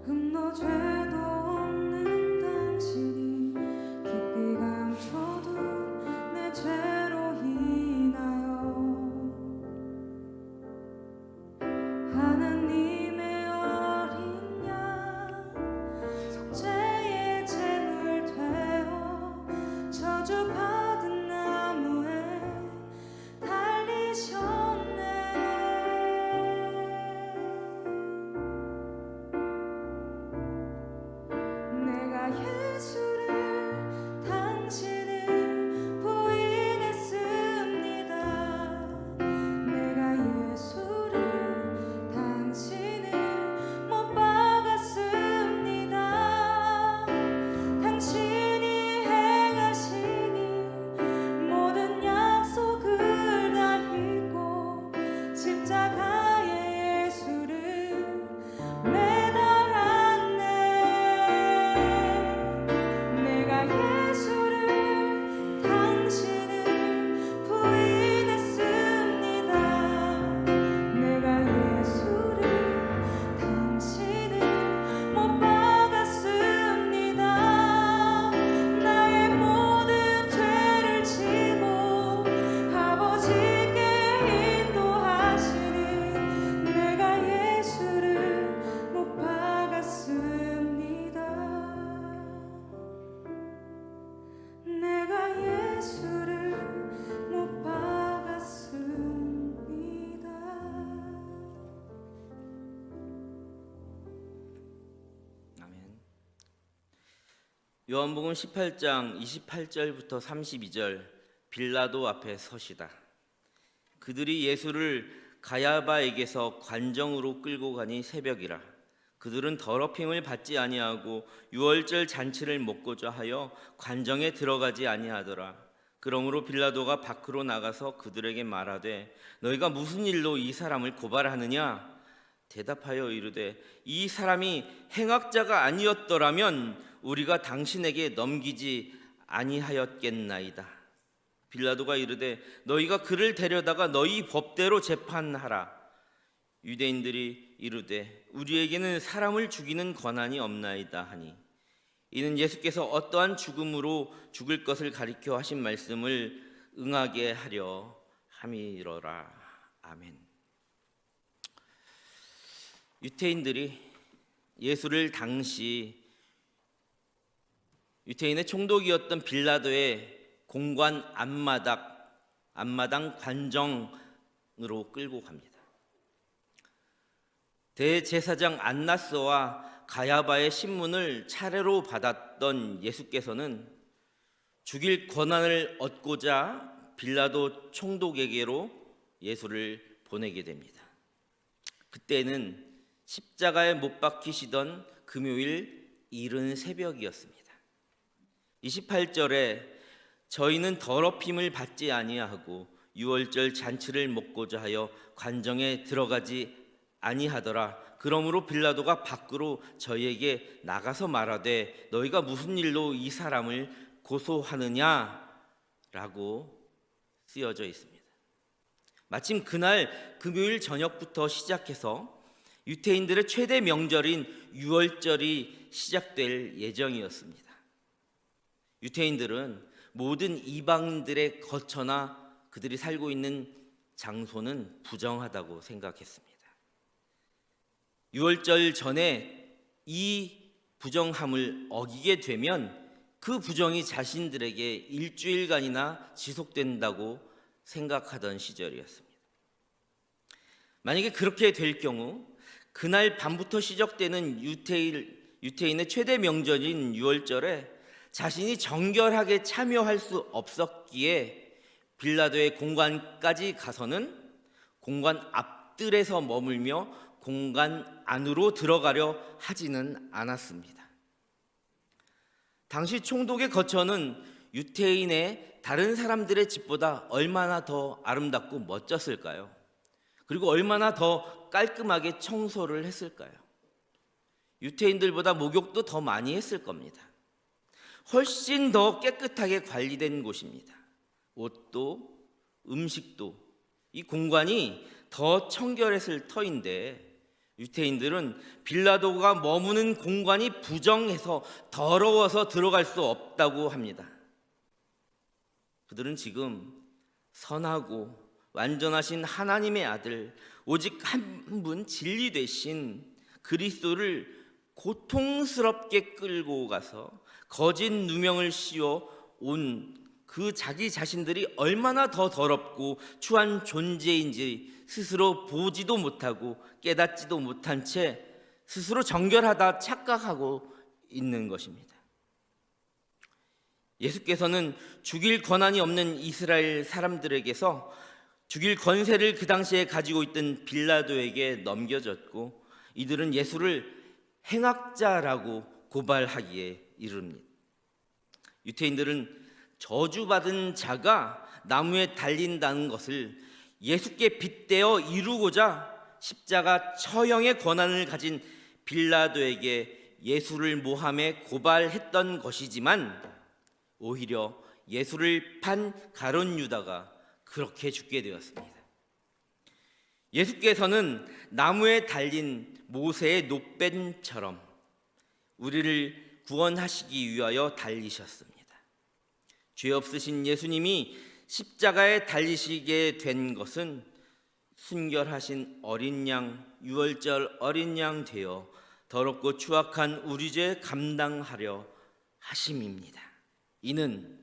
Speaker 8: 흠도 죄도 없는 당신이 깊이 감춰둔 내 죄로 인하여 하나님의 어린 양 속죄의 제물 되어 저주받은 나무에 달리셨네. 내가 예수를 당신을 부인했습니다. 내가 예수를 당신을 못 박았습니다. 당신이 행하시니 모든 약속을 다 잊고 십자가의 예수를 매달았네. 내가 예수를 당신을 부인했습니다. 내가 예수를 당신을 못 박았습니다. 나의 모든 죄를 지고 아버지께 인도하시는 내가 예수를 못 박았습니다. 내가 예수를 못 박았습니다.
Speaker 3: 아멘. 요한복음 18장 28절부터 32절, 빌라도 앞에 서시다. 그들이 예수를 가야바에게서 관정으로 끌고 가니 새벽이라. 그들은 더럽힘을 받지 아니하고 유월절 잔치를 먹고자 하여 관정에 들어가지 아니하더라. 그러므로 빌라도가 밖으로 나가서 그들에게 말하되 너희가 무슨 일로 이 사람을 고발하느냐? 대답하여 이르되 이 사람이 행악자가 아니었더라면 우리가 당신에게 넘기지 아니하였겠나이다. 빌라도가 이르되 너희가 그를 데려다가 너희 법대로 재판하라. 유대인들이 이르되 우리에게는 사람을 죽이는 권한이 없나이다 하니 이는 예수께서 어떠한 죽음으로 죽을 것을 가리켜 하신 말씀을 응하게 하려 함이로라. 아멘. 유대인들이 예수를 당시 유대인의 총독이었던 빌라도의 공관 앞마당 관정으로 끌고 갑니다. 대제사장 안나스와 가야바의 신문을 차례로 받았던 예수께서는 죽일 권한을 얻고자 빌라도 총독에게로 예수를 보내게 됩니다. 그때는 십자가에 못 박히시던 금요일 이른 새벽이었습니다. 28절에 저희는 더럽힘을 받지 아니하고 유월절 잔치를 먹고자 하여 관정에 들어가지 아니하더라. 그러므로 빌라도가 밖으로 저희에게 나가서 말하되 너희가 무슨 일로 이 사람을 고소하느냐라고 쓰여져 있습니다. 마침 그날 금요일 저녁부터 시작해서 유대인들의 최대 명절인 유월절이 시작될 예정이었습니다. 유대인들은 모든 이방인들의 거처나 그들이 살고 있는 장소는 부정하다고 생각했습니다. 유월절 전에 이 부정함을 어기게 되면 그 부정이 자신들에게 일주일간이나 지속된다고 생각하던 시절이었습니다. 만약에 그렇게 될 경우 그날 밤부터 시작되는 유태인의 최대 명절인 유월절에 자신이 정결하게 참여할 수 없었기에 빌라도의 공관까지 가서는 공관 앞뜰에서 머물며 공간 안으로 들어가려 하지는 않았습니다. 당시 총독의 거처는 유태인의 다른 사람들의 집보다 얼마나 더 아름답고 멋졌을까요? 그리고 얼마나 더 깔끔하게 청소를 했을까요? 유태인들보다 목욕도 더 많이 했을 겁니다. 훨씬 더 깨끗하게 관리된 곳입니다. 옷도 음식도 이 공간이 더 청결했을 터인데 유태인들은 빌라도가 머무는 공간이 부정해서 더러워서 들어갈 수 없다고 합니다. 그들은 지금 선하고 완전하신 하나님의 아들, 오직 한 분 진리 되신 그리스도를 고통스럽게 끌고 가서 거짓 누명을 씌워 온 그 자기 자신들이 얼마나 더 더럽고 추한 존재인지 스스로 보지도 못하고 깨닫지도 못한 채 스스로 정결하다 착각하고 있는 것입니다. 예수께서는 죽일 권한이 없는 이스라엘 사람들에게서 죽일 권세를 그 당시에 가지고 있던 빌라도에게 넘겨졌고 이들은 예수를 행악자라고 고발하기에 이릅니다. 유태인들은 저주받은 자가 나무에 달린다는 것을 예수께 빗대어 이루고자 십자가 처형의 권한을 가진 빌라도에게 예수를 모함에 고발했던 것이지만 오히려 예수를 판 가룟 유다가 그렇게 죽게 되었습니다. 예수께서는 나무에 달린 모세의 노뱀처럼 우리를 구원하시기 위하여 달리셨습니다. 죄 없으신 예수님이 십자가에 달리시게 된 것은 순결하신 어린 양, 유월절 어린 양 되어 더럽고 추악한 우리 죄 감당하려 하심입니다. 이는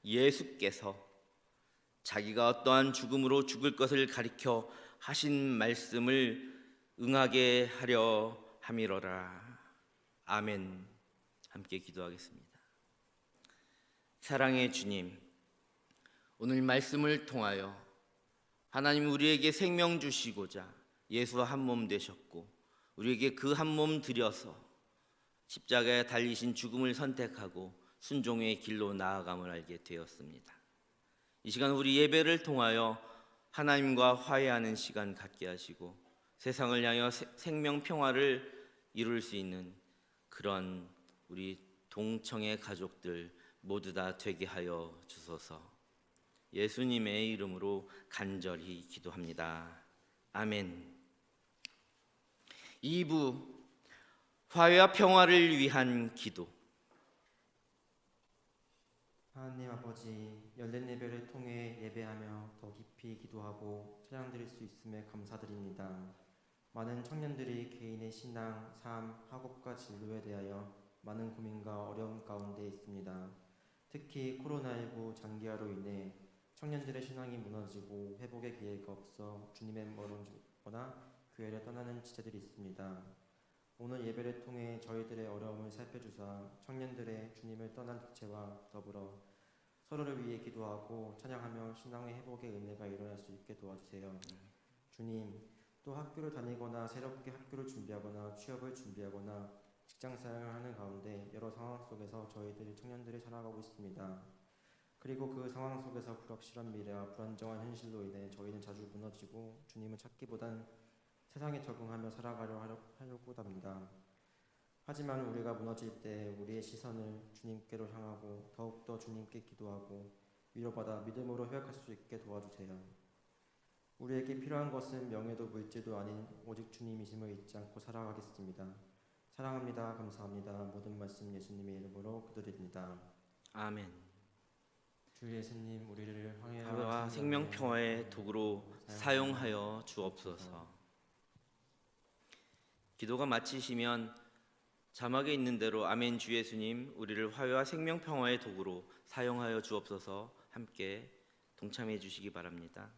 Speaker 3: 예수께서 자기가 어떠한 죽음으로 죽을 것을 가리켜 하신 말씀을 응하게 하려 함이로라. 아멘. 함께 기도하겠습니다. 사랑의 주님, 오늘 말씀을 통하여 하나님 우리에게 생명 주시고자 예수와 한 몸 되셨고 우리에게 그 한 몸 들여서 십자가에 달리신 죽음을 선택하고 순종의 길로 나아감을 알게 되었습니다. 이 시간 우리 예배를 통하여 하나님과 화해하는 시간 갖게 하시고 세상을 향하여 생명 평화를 이룰 수 있는 그런 우리 동청의 가족들 모두 다 되게 하여 주소서. 예수님의 이름으로 간절히 기도합니다. 아멘. 2부 화해와 평화를 위한 기도.
Speaker 9: 하나님 아버지, 열린 예배를 통해 예배하며 더 깊이 기도하고 찬양드릴 수 있음에 감사드립니다. 많은 청년들이 개인의 신앙, 삶, 학업과 진로에 대하여 많은 고민과 어려움 가운데 있습니다. 특히 코로나19 장기화로 인해 청년들의 신앙이 무너지고 회복의 기회가 없어 주님의 멀어지거나 교회를 떠나는 지체들이 있습니다. 오늘 예배를 통해 저희들의 어려움을 살펴주사 청년들의 주님을 떠난 지체와 더불어 서로를 위해 기도하고 찬양하며 신앙의 회복의 은혜가 일어날 수 있게 도와주세요. 주님, 또 학교를 다니거나 새롭게 학교를 준비하거나 취업을 준비하거나 직장 생활을 하는 가운데 여러 상황 속에서 저희들 청년들이 살아가고 있습니다. 그리고 그 상황 속에서 불확실한 미래와 불안정한 현실로 인해 저희는 자주 무너지고 주님을 찾기보단 세상에 적응하며 살아가려고 합니다. 하지만 우리가 무너질 때 우리의 시선을 주님께로 향하고 더욱더 주님께 기도하고 위로받아 믿음으로 회복할 수 있게 도와주세요. 우리에게 필요한 것은 명예도 물질도 아닌 오직 주님이심을 잊지 않고 살아가겠습니다. 사랑합니다. 감사합니다. 모든 말씀 예수님의 이름으로 기도드립니다.
Speaker 3: 아멘.
Speaker 9: 주 예수님 우리를
Speaker 3: 화해와 생명평화의 도구로 사용하여 주옵소서. 기도가 마치시면 자막에 있는 대로 아멘 주 예수님 우리를 화해와 생명평화의 도구로 사용하여 주옵소서 함께 동참해 주시기 바랍니다.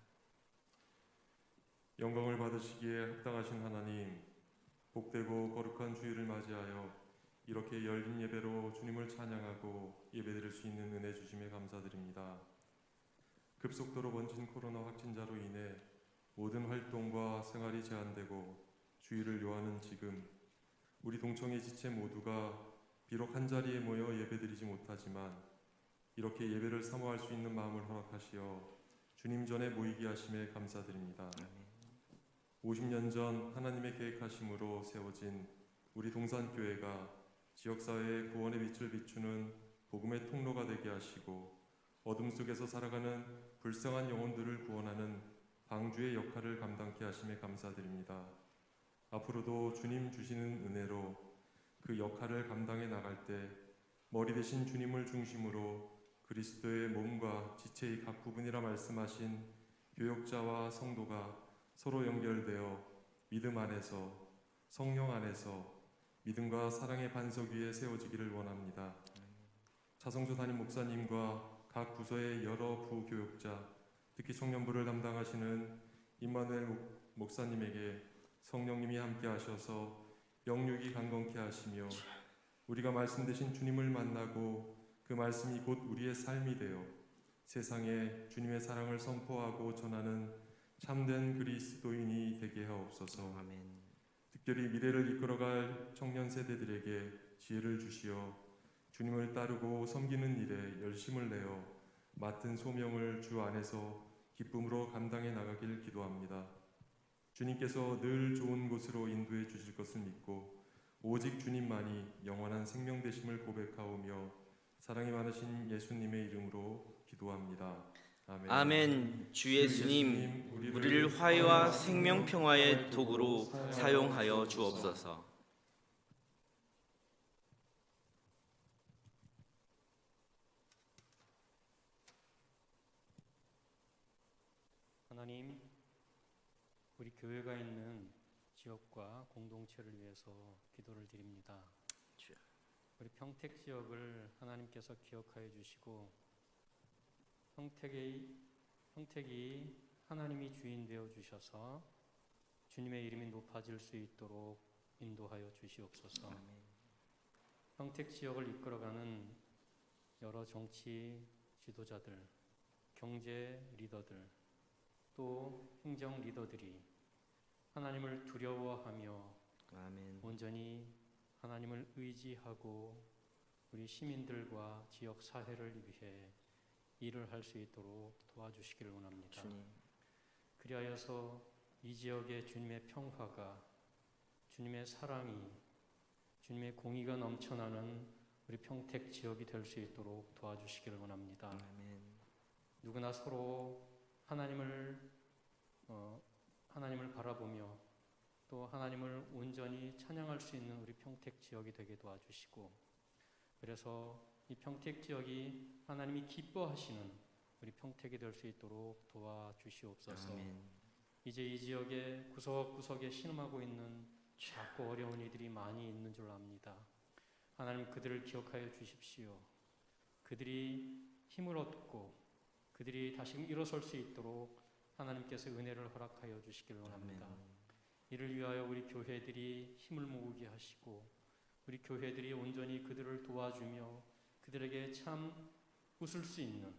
Speaker 10: 영광을 받으시기에 합당하신 하나님, 복되고 거룩한 주일을 맞이하여 이렇게 열린 예배로 주님을 찬양하고 예배드릴 수 있는 은혜 주심에 감사드립니다. 급속도로 번진 코로나 확진자로 인해 모든 활동과 생활이 제한되고 주일을 요하는 지금 우리 동청의 지체 모두가 비록 한자리에 모여 예배드리지 못하지만 이렇게 예배를 사모할 수 있는 마음을 허락하시어 주님 전에 모이게 하심에 감사드립니다. 50년 전 하나님의 계획하심으로 세워진 우리 동산교회가 지역사회의 구원의 빛을 비추는 복음의 통로가 되게 하시고 어둠 속에서 살아가는 불쌍한 영혼들을 구원하는 방주의 역할을 감당케 하심에 감사드립니다. 앞으로도 주님 주시는 은혜로 그 역할을 감당해 나갈 때 머리 대신 주님을 중심으로 그리스도의 몸과 지체의 각 부분이라 말씀하신 교역자와 성도가 서로 연결되어 믿음 안에서 성령 안에서 믿음과 사랑의 반석 위에 세워지기를 원합니다. 차성조 담임 목사님과 각 부서의 여러 부교역자, 특히 청년부를 담당하시는 임마누엘 목사님에게 성령님이 함께 하셔서 영육이 강건케 하시며 우리가 말씀 되신 주님을 만나고 그 말씀이 곧 우리의 삶이 되어 세상에 주님의 사랑을 선포하고 전하는 참된 그리스도인이 되게 하옵소서.
Speaker 3: 아멘.
Speaker 10: 특별히 미래를 이끌어갈 청년 세대들에게 지혜를 주시어 주님을 따르고 섬기는 일에 열심을 내어 맡은 소명을 주 안에서 기쁨으로 감당해 나가길 기도합니다. 주님께서 늘 좋은 곳으로 인도해 주실 것을 믿고 오직 주님만이 영원한 생명 되심을 고백하오며 사랑이 많으신 예수님의 이름으로 기도합니다. 아멘.
Speaker 3: 아멘. 주 예수님 우리를 화해와 생명평화의 도구로 사용하여 주옵소서.
Speaker 11: 하나님, 우리 교회가 있는 지역과 공동체를 위해서 기도를 드립니다. 우리 평택 지역을 하나님께서 기억하여 주시고 평택이 하나님이 주인 되어 주셔서 주님의 이름이 높아질 수 있도록 인도하여 주시옵소서. 평택 지역을 이끌어가는 여러 정치 지도자들, 경제 리더들, 또 행정 리더들이 하나님을 두려워하며
Speaker 3: 아멘.
Speaker 11: 온전히 하나님을 의지하고 우리 시민들과 지역 사회를 위해 일을 할 수 있도록 도와주시기를 원합니다.
Speaker 3: 주님.
Speaker 11: 그리하여서 이 지역의 주님의 평화가, 주님의 사랑이, 주님의 공의가 넘쳐나는 우리 평택 지역이 될 수 있도록 도와주시기를 원합니다.
Speaker 3: 아멘.
Speaker 11: 누구나 서로 하나님을 바라보며 또 하나님을 온전히 찬양할 수 있는 우리 평택 지역이 되게 도와주시고, 그래서 이 평택 지역이 하나님이 기뻐하시는 우리 평택이 될 수 있도록 도와주시옵소서.
Speaker 3: 아멘.
Speaker 11: 이제 이 지역의 구석구석에 신음하고 있는 작고 어려운 이들이 많이 있는 줄 압니다. 하나님, 그들을 기억하여 주십시오. 그들이 힘을 얻고 그들이 다시금 일어설 수 있도록 하나님께서 은혜를 허락하여 주시기를 원합니다.
Speaker 3: 아멘.
Speaker 11: 이를 위하여 우리 교회들이 힘을 모으게 하시고 우리 교회들이 온전히 그들을 도와주며 그들에게 참 웃을 수 있는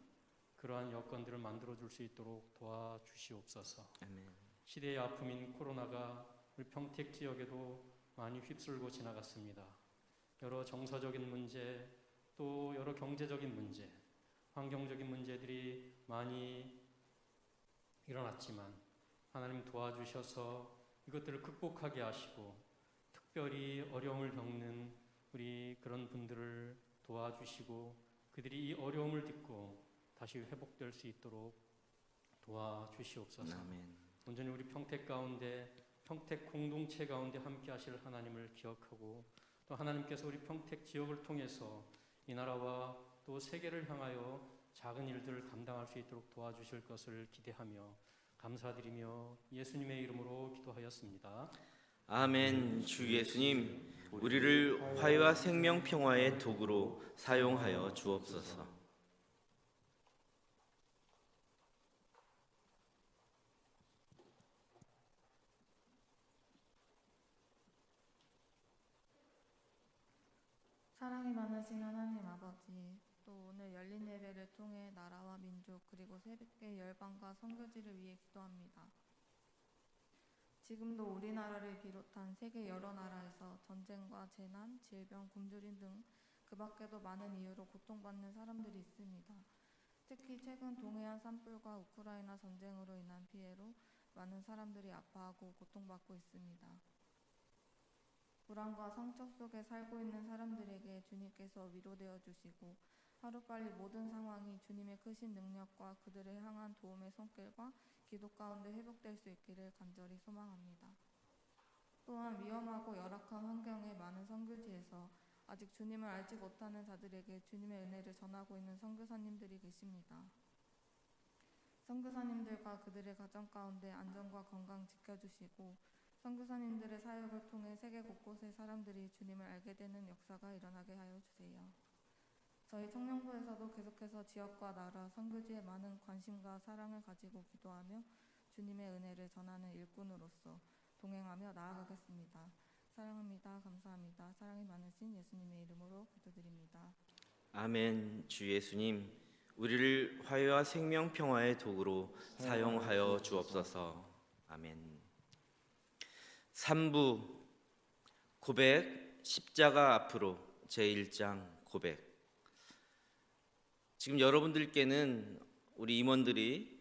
Speaker 11: 그러한 여건들을 만들어줄 수 있도록 도와주시옵소서.
Speaker 3: 아멘.
Speaker 11: 시대의 아픔인 코로나가 우리 평택 지역에도 많이 휩쓸고 지나갔습니다. 여러 정서적인 문제, 또 여러 경제적인 문제, 환경적인 문제들이 많이 일어났지만 하나님 도와주셔서 이것들을 극복하게 하시고 특별히 어려움을 겪는 우리 그런 분들을 도와주시고 그들이 이 어려움을 딛고 다시 회복될 수 있도록 도와주시옵소서.
Speaker 3: 아멘.
Speaker 11: 온전히 우리 평택 가운데, 평택 공동체 가운데 함께 하실 하나님을 기억하고 또 하나님께서 우리 평택 지역을 통해서 이 나라와 또 세계를 향하여 작은 일들을 감당할 수 있도록 도와주실 것을 기대하며 감사드리며 예수님의 이름으로 기도하였습니다.
Speaker 3: 아멘. 주 예수님, 우리를 화해와 생명 평화의 도구로 사용하여 주옵소서.
Speaker 12: 사랑이 많으신 하나님 아버지, 또 오늘 열린 예배를 통해 나라와 민족 그리고 새벽의 열방과 선교지를 위해 기도합니다. 지금도 우리나라를 비롯한 세계 여러 나라에서 전쟁과 재난, 질병, 굶주림 등 그 밖에도 많은 이유로 고통받는 사람들이 있습니다. 특히 최근 동해안 산불과 우크라이나 전쟁으로 인한 피해로 많은 사람들이 아파하고 고통받고 있습니다. 불안과 상처 속에 살고 있는 사람들에게 주님께서 위로되어 주시고 하루빨리 모든 상황이 주님의 크신 능력과 그들을 향한 도움의 손길과 기도 가운데 회복될 수 있기를 간절히 소망합니다. 또한 위험하고 열악한 환경의 많은 선교지에서 아직 주님을 알지 못하는 자들에게 주님의 은혜를 전하고 있는 선교사님들이 계십니다. 선교사님들과 그들의 가정 가운데 안전과 건강 지켜주시고 선교사님들의 사역을 통해 세계 곳곳의 사람들이 주님을 알게 되는 역사가 일어나게 하여 주세요. 저희 청년부에서도 계속해서 지역과 나라, 선교지에 많은 관심과 사랑을 가지고 기도하며 주님의 은혜를 전하는 일꾼으로서 동행하며 나아가겠습니다. 사랑합니다. 감사합니다. 사랑이 많으신 예수님의 이름으로 기도드립니다.
Speaker 3: 아멘. 주 예수님, 우리를 화해와 생명 평화의 도구로 사용하여 주옵소서. 아멘. 3부 고백 십자가 앞으로 제1장 고백. 지금 여러분들께는 우리 임원들이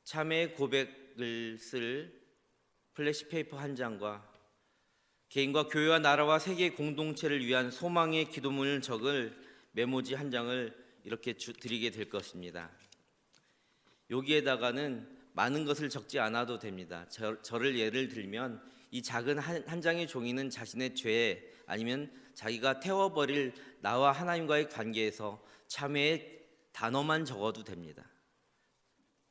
Speaker 3: 참회 고백을 쓸 플래시 페이퍼 한 장과 개인과 교회와 나라와 세계 공동체를 위한 소망의 기도문을 적을 메모지 한 장을 이렇게 드리게 될 것입니다. 여기에다가는 많은 것을 적지 않아도 됩니다. 저를 예를 들면 이 작은 한 장의 종이는 자신의 죄 아니면 자기가 태워버릴 나와 하나님과의 관계에서 참회의 단어만 적어도 됩니다.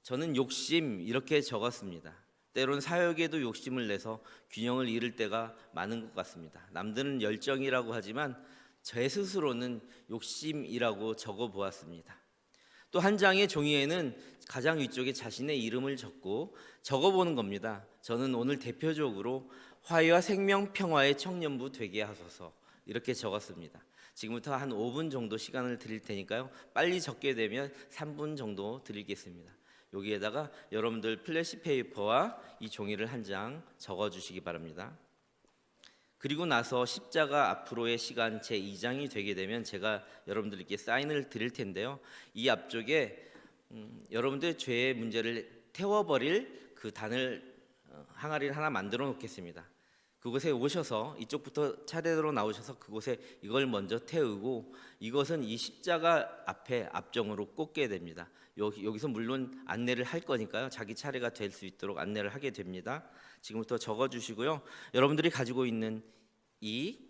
Speaker 3: 저는 욕심 이렇게 적었습니다. 때론 사역에도 욕심을 내서 균형을 잃을 때가 많은 것 같습니다. 남들은 열정이라고 하지만 제 스스로는 욕심이라고 적어보았습니다. 또 한 장의 종이에는 가장 위쪽에 자신의 이름을 적어보는 겁니다. 저는 오늘 대표적으로 화해와 생명 평화의 청년부 되게 하소서 이렇게 적었습니다. 지금부터 한 5분 정도 시간을 드릴 테니까요. 빨리 적게 되면 3분 정도 드리겠습니다. 여기에다가 여러분들 플래시 페이퍼와 이 종이를 한 장 적어주시기 바랍니다. 그리고 나서 십자가 앞으로의 시간 제2장이 되게 되면 제가 여러분들께 사인을 드릴 텐데요. 이 앞쪽에 여러분들의 죄의 문제를 태워버릴 그 단을 항아리를 하나 만들어 놓겠습니다. 그곳에 오셔서 이쪽부터 차례대로 나오셔서 그곳에 이걸 먼저 태우고 이것은 이 십자가 앞에 앞정으로 꽂게 됩니다. 여기서 물론 안내를 할 거니까요. 자기 차례가 될 수 있도록 안내를 하게 됩니다. 지금부터 적어주시고요. 여러분들이 가지고 있는 이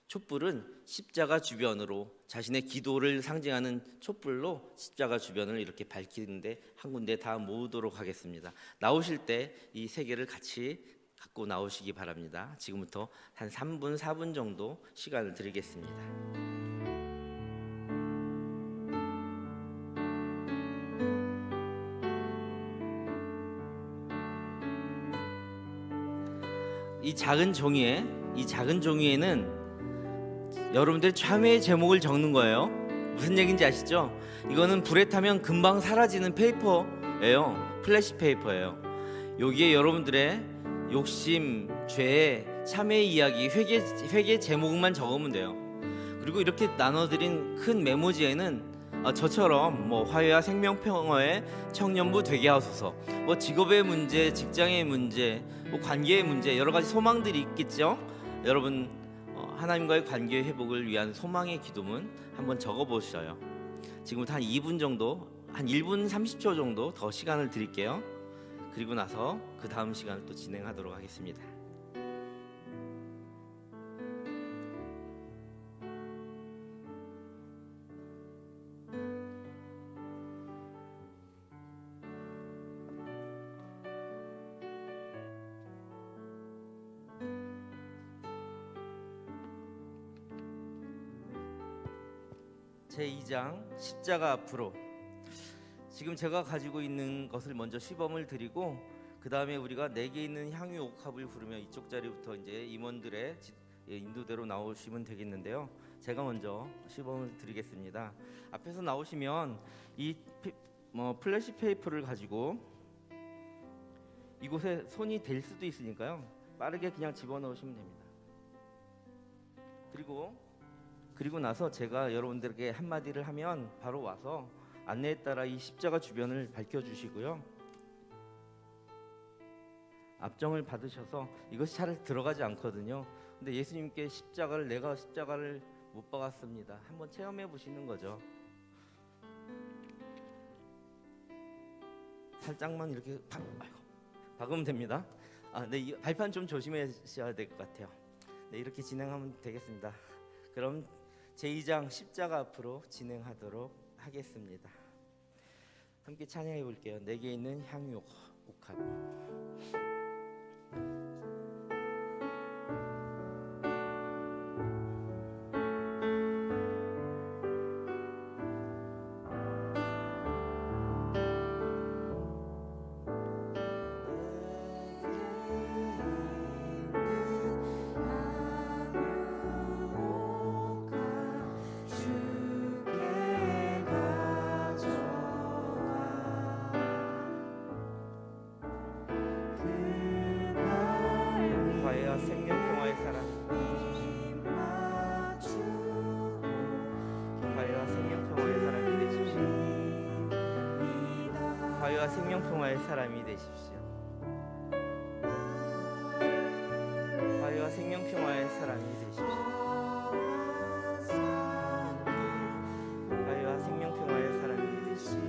Speaker 3: 촛불은 십자가 주변으로 자신의 기도를 상징하는 촛불로 십자가 주변을 이렇게 밝히는데 한 군데 다 모으도록 하겠습니다. 나오실 때 이 세 개를 같이 갖고 나오시기 바랍니다. 지금부터 한 3분, 4분 정도 시간을 드리겠습니다. 이 작은 종이에는 여러분들의 참회의 제목을 적는 거예요. 무슨 얘기인지 아시죠? 이거는 불에 타면 금방 사라지는 페이퍼예요. 플래시 페이퍼예요. 여기에 여러분들의 욕심, 죄, 참회의 이야기, 회개 제목만 적으면 돼요. 그리고 이렇게 나눠드린 큰 메모지에는 저처럼 화해와 생명평화의 청년부 되게 하소서, 직업의 문제, 직장의 문제, 관계의 문제, 여러 가지 소망들이 있겠죠. 여러분 하나님과의 관계 회복을 위한 소망의 기도문 한번 적어보셔요. 지금부터 한 2분 정도, 한 1분 30초 정도 더 시간을 드릴게요. 그리고 나서 그 다음 시간을 또 진행하도록 하겠습니다. 제2장 십자가 앞으로. 지금 제가 가지고 있는 것을 먼저 시범을 드리고 그 다음에 우리가 내게 있는 향유 옥합을 부르며 이쪽 자리부터 이제 임원들의 인도대로 나오시면 되겠는데요. 제가 먼저 시범을 드리겠습니다. 앞에서 나오시면 이 플래시 페이퍼를 가지고 이곳에 손이 댈 수도 있으니까요. 빠르게 그냥 집어넣으시면 됩니다. 그리고 나서 제가 여러분들에게 한마디를 하면 바로 와서 안내에 따라 이 십자가 주변을 밝혀주시고요. 압정을 받으셔서 이것이 잘 들어가지 않거든요. 근데 예수님께 내가 십자가를 못 박았습니다. 한번 체험해 보시는 거죠. 살짝만 이렇게 박으면 됩니다. 네, 이 발판 좀 조심하셔야 될 것 같아요. 네, 이렇게 진행하면 되겠습니다. 그럼 제2장 십자가 앞으로 진행하도록 하겠습니다. 함께 찬양해 볼게요. 내게 있는 향유 옥합. 생명평화의 사람이 되십시오. 화해와 생명평화의 사람이 되십시오. 화해와 생명평화의 사람이 되십시오.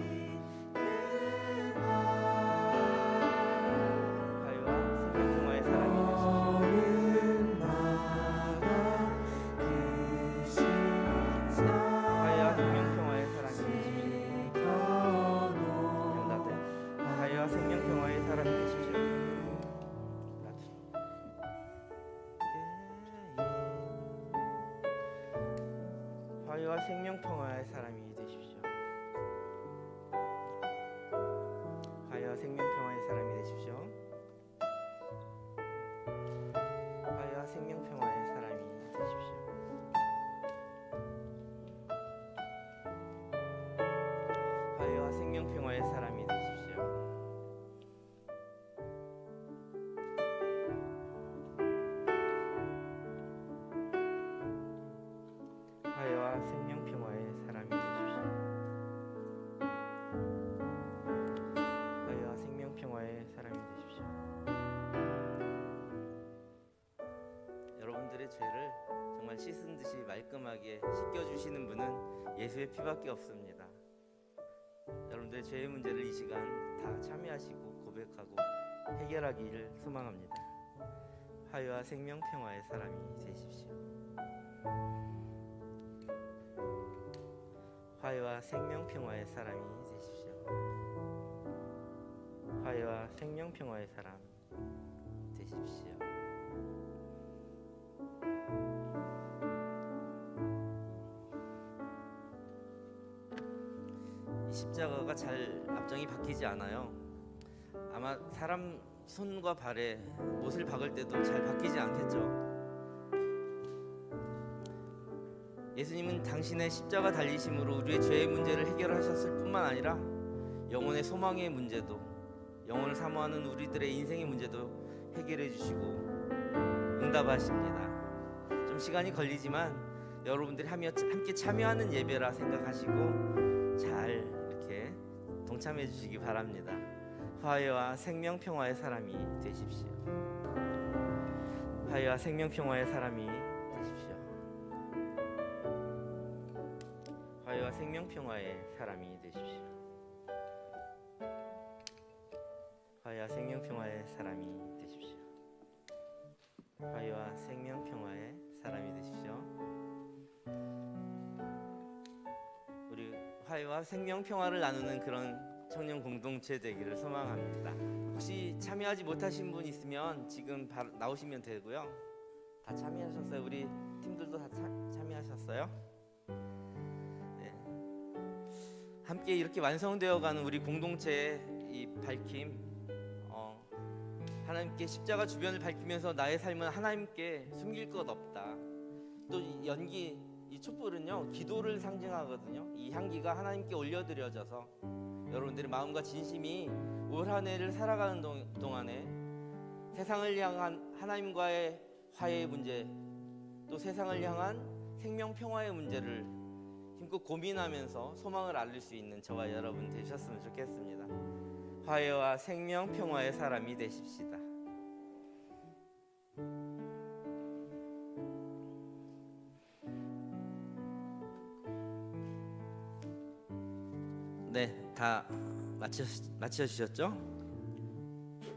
Speaker 3: 화해와 생명평화의 사람이 되십시오. 화해와 생명평화의 사람이 되십시오. 화해와 생명평화의 사람이 되십시오. 화해와 생명평화의 사람이 되십시오. 화해와 생명평화의 사람이 되십시오. 화해와 생명평화의 사람이 되십시오. 화해와 생명평화의 사람이 되십시오. 화해와 생명평화의 사람이 되십시오. 화해와 생명평화의 사람이 되십시오. 여러분들의 죄를 정말 씻은 듯이 말끔하게 씻겨주시는 분은 예수의 피밖에 없습니다. 여러분들의 죄의 문제를 이 시간 다 참여하시고 고백하고 해결하기를 소망합니다. 화해와 생명평화의 사람이 되십시오. 화해와 생명평화의 사람이 되십시오. 화해와 생명평화의 사람 되십시오. 이 십자가가 잘 앞정이 박히지 않아요. 아마 사람 손과 발에 못을 박을 때도 잘 박히지 않겠죠. 예수님은 당신의 십자가 달리심으로 우리의 죄의 문제를 해결하셨을 뿐만 아니라 영혼의 소망의 문제도, 영혼을 사모하는 우리들의 인생의 문제도 해결해 주시고 응답하십니다. 좀 시간이 걸리지만 여러분들이 함께 참여하는 예배라 생각하시고 잘 이렇게 동참해 주시기 바랍니다. 화해와 생명평화의 사람이 되십시오. 화해와 생명평화의 사람이 되십시오. 화해와 생명평화의 사람이 되십시오. 화해와 생명평화의 사람이 되십시오. 화해와 생명평화의 사람이 되십시오. 우리 화해와 생명평화를 나누는 그런 청년 공동체 되기를 소망합니다. 혹시 참여하지 못하신 분 있으면 지금 바로 나오시면 되고요. 다 참여하셨어요? 우리 팀들도 다 참여하셨어요? 네. 함께 이렇게 완성되어가는 우리 공동체의 이 밝힘, 하나님께 십자가 주변을 밝히면서 나의 삶은 하나님께 숨길 것 없다. 또 이 연기, 이 촛불은요 기도를 상징하거든요. 이 향기가 하나님께 올려드려져서 여러분들의 마음과 진심이 올 한 해를 살아가는 동안에 세상을 향한 하나님과의 화해의 문제, 또 세상을 향한 생명 평화의 문제를 힘껏 고민하면서 소망을 알릴 수 있는 저와 여러분 되셨으면 좋겠습니다. 화해와 생명 평화의 사람이 되십시다. 네, 다 마치셨죠?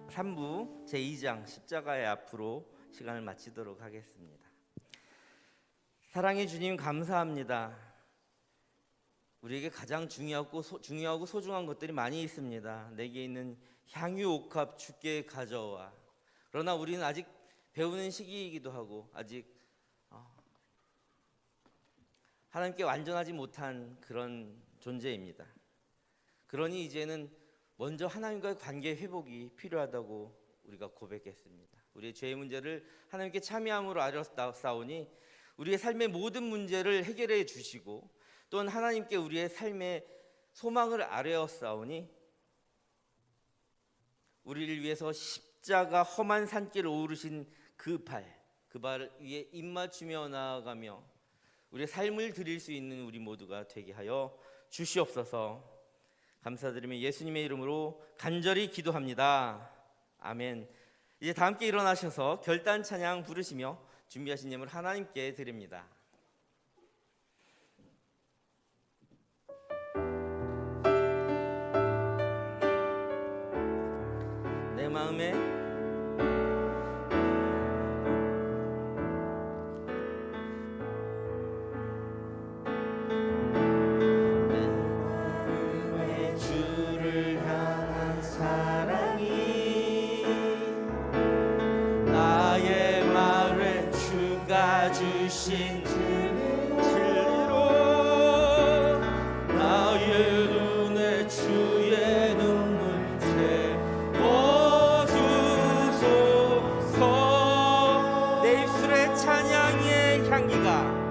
Speaker 3: 3부 제2장 십자가의 앞으로 시간을 마치도록 하겠습니다. 사랑의 주님 감사합니다. 우리에게 가장 중요하고 소중한 것들이 많이 있습니다. 내게 있는 향유 옥합 주께 가져와. 그러나 우리는 아직 배우는 시기이기도 하고 아직 하나님께 완전하지 못한 그런 존재입니다. 그러니 이제는 먼저 하나님과의 관계 회복이 필요하다고 우리가 고백했습니다. 우리의 죄의 문제를 하나님께 참여함으로 아뢰었사오니 우리의 삶의 모든 문제를 해결해 주시고 또한 하나님께 우리의 삶의 소망을 아뢰었사오니 우리를 위해서 십자가 험한 산길을 오르신 그 발 위에 입맞추며 나아가며 우리의 삶을 드릴 수 있는 우리 모두가 되게 하여 주시옵소서. 감사드리며 예수님의 이름으로 간절히 기도합니다. 아멘. 이제 다 함께 일어나셔서 결단 찬양 부르시며 준비하신 예물 하나님께 드립니다. 내 마음에 주를 향한 사랑이 나의 마음에 주가 주신 진리로 나의 눈에 주의 눈물 채워주소서. 내 입술에 찬양의 향기가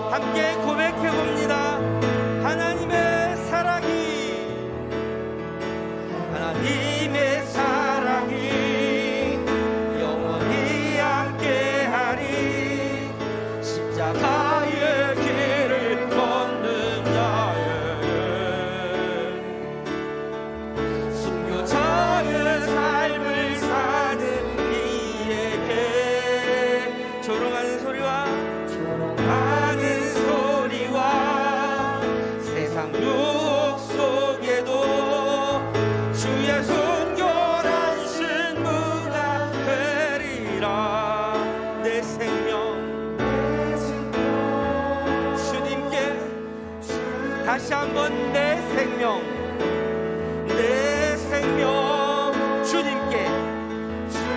Speaker 3: 함께 고백해 봅니다. 하나님의 사랑이 영원히 함께하리. 십자가의 길을 걷는 자의 순교자의 삶을 사는 이에게 조롱하는 소리와 세상 유혹 속에도 주의 순결한 신부가 되리라. 내 생명 주님께 다시 한번 내 생명 주님께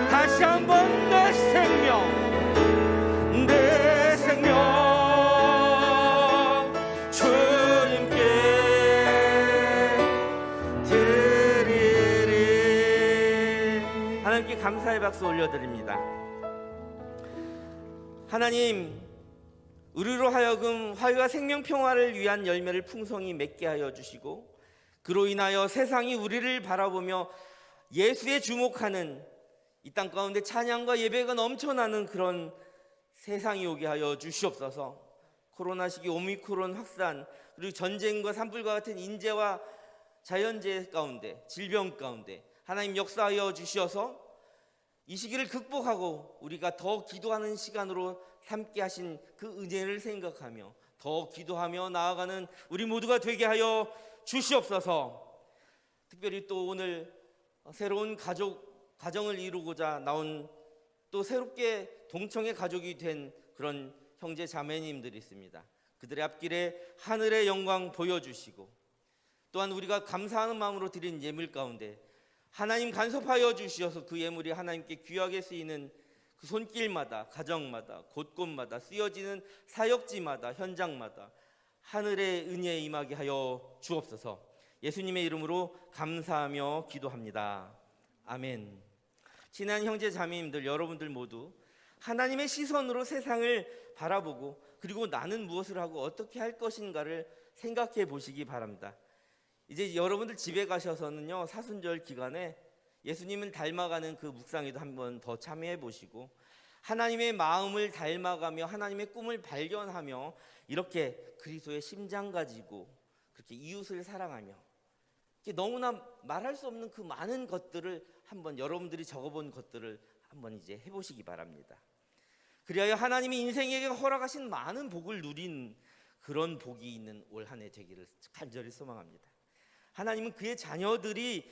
Speaker 3: 다시 한번 내 생명 주님께 드리리. 하나님께 감사의 박수 올려드립니다. 하나님, 우리로 하여금 화해와 생명 평화를 위한 열매를 풍성히 맺게 하여 주시고 그로 인하여 세상이 우리를 바라보며 예수에 주목하는 이 땅 가운데 찬양과 예배가 넘쳐나는 그런 세상이 오게 하여 주시옵소서. 코로나 시기 오미크론 확산, 그리고 전쟁과 산불과 같은 인재와 자연재해 가운데, 질병 가운데 하나님 역사하여 주셔서 이 시기를 극복하고 우리가 더 기도하는 시간으로 삼게 하신 그 은혜를 생각하며 더 기도하며 나아가는 우리 모두가 되게 하여 주시옵소서. 특별히 또 오늘 새로운 가족 가정을 이루고자 나온 또 새롭게 동청의 가족이 된 그런 형제 자매님들이 있습니다. 그들의 앞길에 하늘의 영광 보여주시고 또한 우리가 감사하는 마음으로 드린 예물 가운데 하나님 간섭하여 주셔서 그 예물이 하나님께 귀하게 쓰이는 그 손길마다, 가정마다, 곳곳마다, 쓰여지는 사역지마다, 현장마다 하늘의 은혜에 임하게 하여 주옵소서. 예수님의 이름으로 감사하며 기도합니다. 아멘. 친한 형제 자매님들, 여러분들 모두 하나님의 시선으로 세상을 바라보고 그리고 나는 무엇을 하고 어떻게 할 것인가를 생각해 보시기 바랍니다. 이제 여러분들 집에 가셔서는요, 사순절 기간에 예수님을 닮아가는 그 묵상에도 한번 더 참여해 보시고 하나님의 마음을 닮아가며 하나님의 꿈을 발견하며 이렇게 그리스도의 심장 가지고 그렇게 이웃을 사랑하며 너무나 말할 수 없는 그 많은 것들을 한번 여러분들이 적어본 것들을 한번 이제 해보시기 바랍니다. 그리하여 하나님이 인생에게 허락하신 많은 복을 누린 그런 복이 있는 올 한 해 되기를 간절히 소망합니다. 하나님은 그의 자녀들이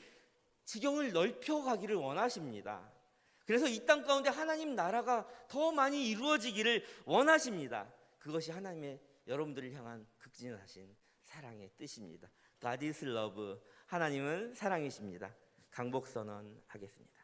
Speaker 3: 지경을 넓혀가기를 원하십니다. 그래서 이 땅 가운데 하나님 나라가 더 많이 이루어지기를 원하십니다. 그것이 하나님의 여러분들을 향한 극진하신 사랑의 뜻입니다. God is love. 하나님은 사랑이십니다. 강복 선언하겠습니다.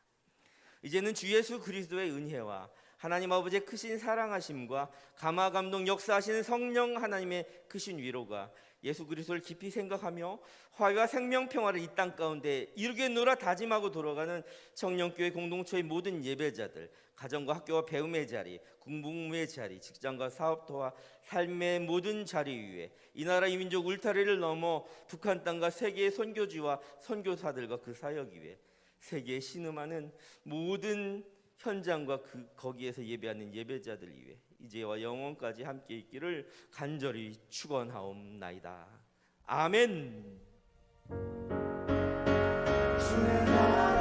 Speaker 3: 이제는 주 예수 그리스도의 은혜와 하나님 아버지의 크신 사랑하심과 감화 감동 역사하시는 성령 하나님의 크신 위로가 예수 그리스도를 깊이 생각하며 화해와 생명 평화를 이 땅 가운데 이루겠노라 다짐하고 돌아가는 청년교회 공동체의 모든 예배자들, 가정과 학교와 배움의 자리, 공부의 자리, 직장과 사업터와 삶의 모든 자리 위에 이 나라 이 민족 울타리를 넘어 북한 땅과 세계의 선교지와 선교사들과 그 사역 위에 세계에 신음하는 모든 현장과 거기에서 예배하는 예배자들 위해 이제와 영원까지 함께 있기를 간절히 축원하옵나이다. 아멘. 주의 나라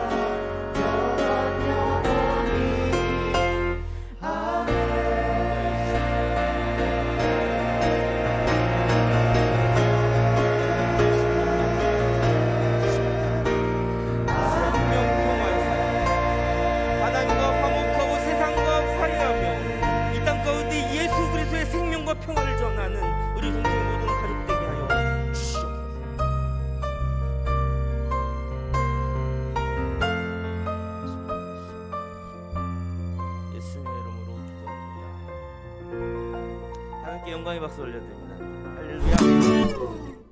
Speaker 3: 영원히 평화를 전하는 우리 동생 모든 가족 되게 하여 주시옵소서. 예수님의 이름으로 기도합니다. 하나님께 영광의 박수 올려드립니다. 할렐루야.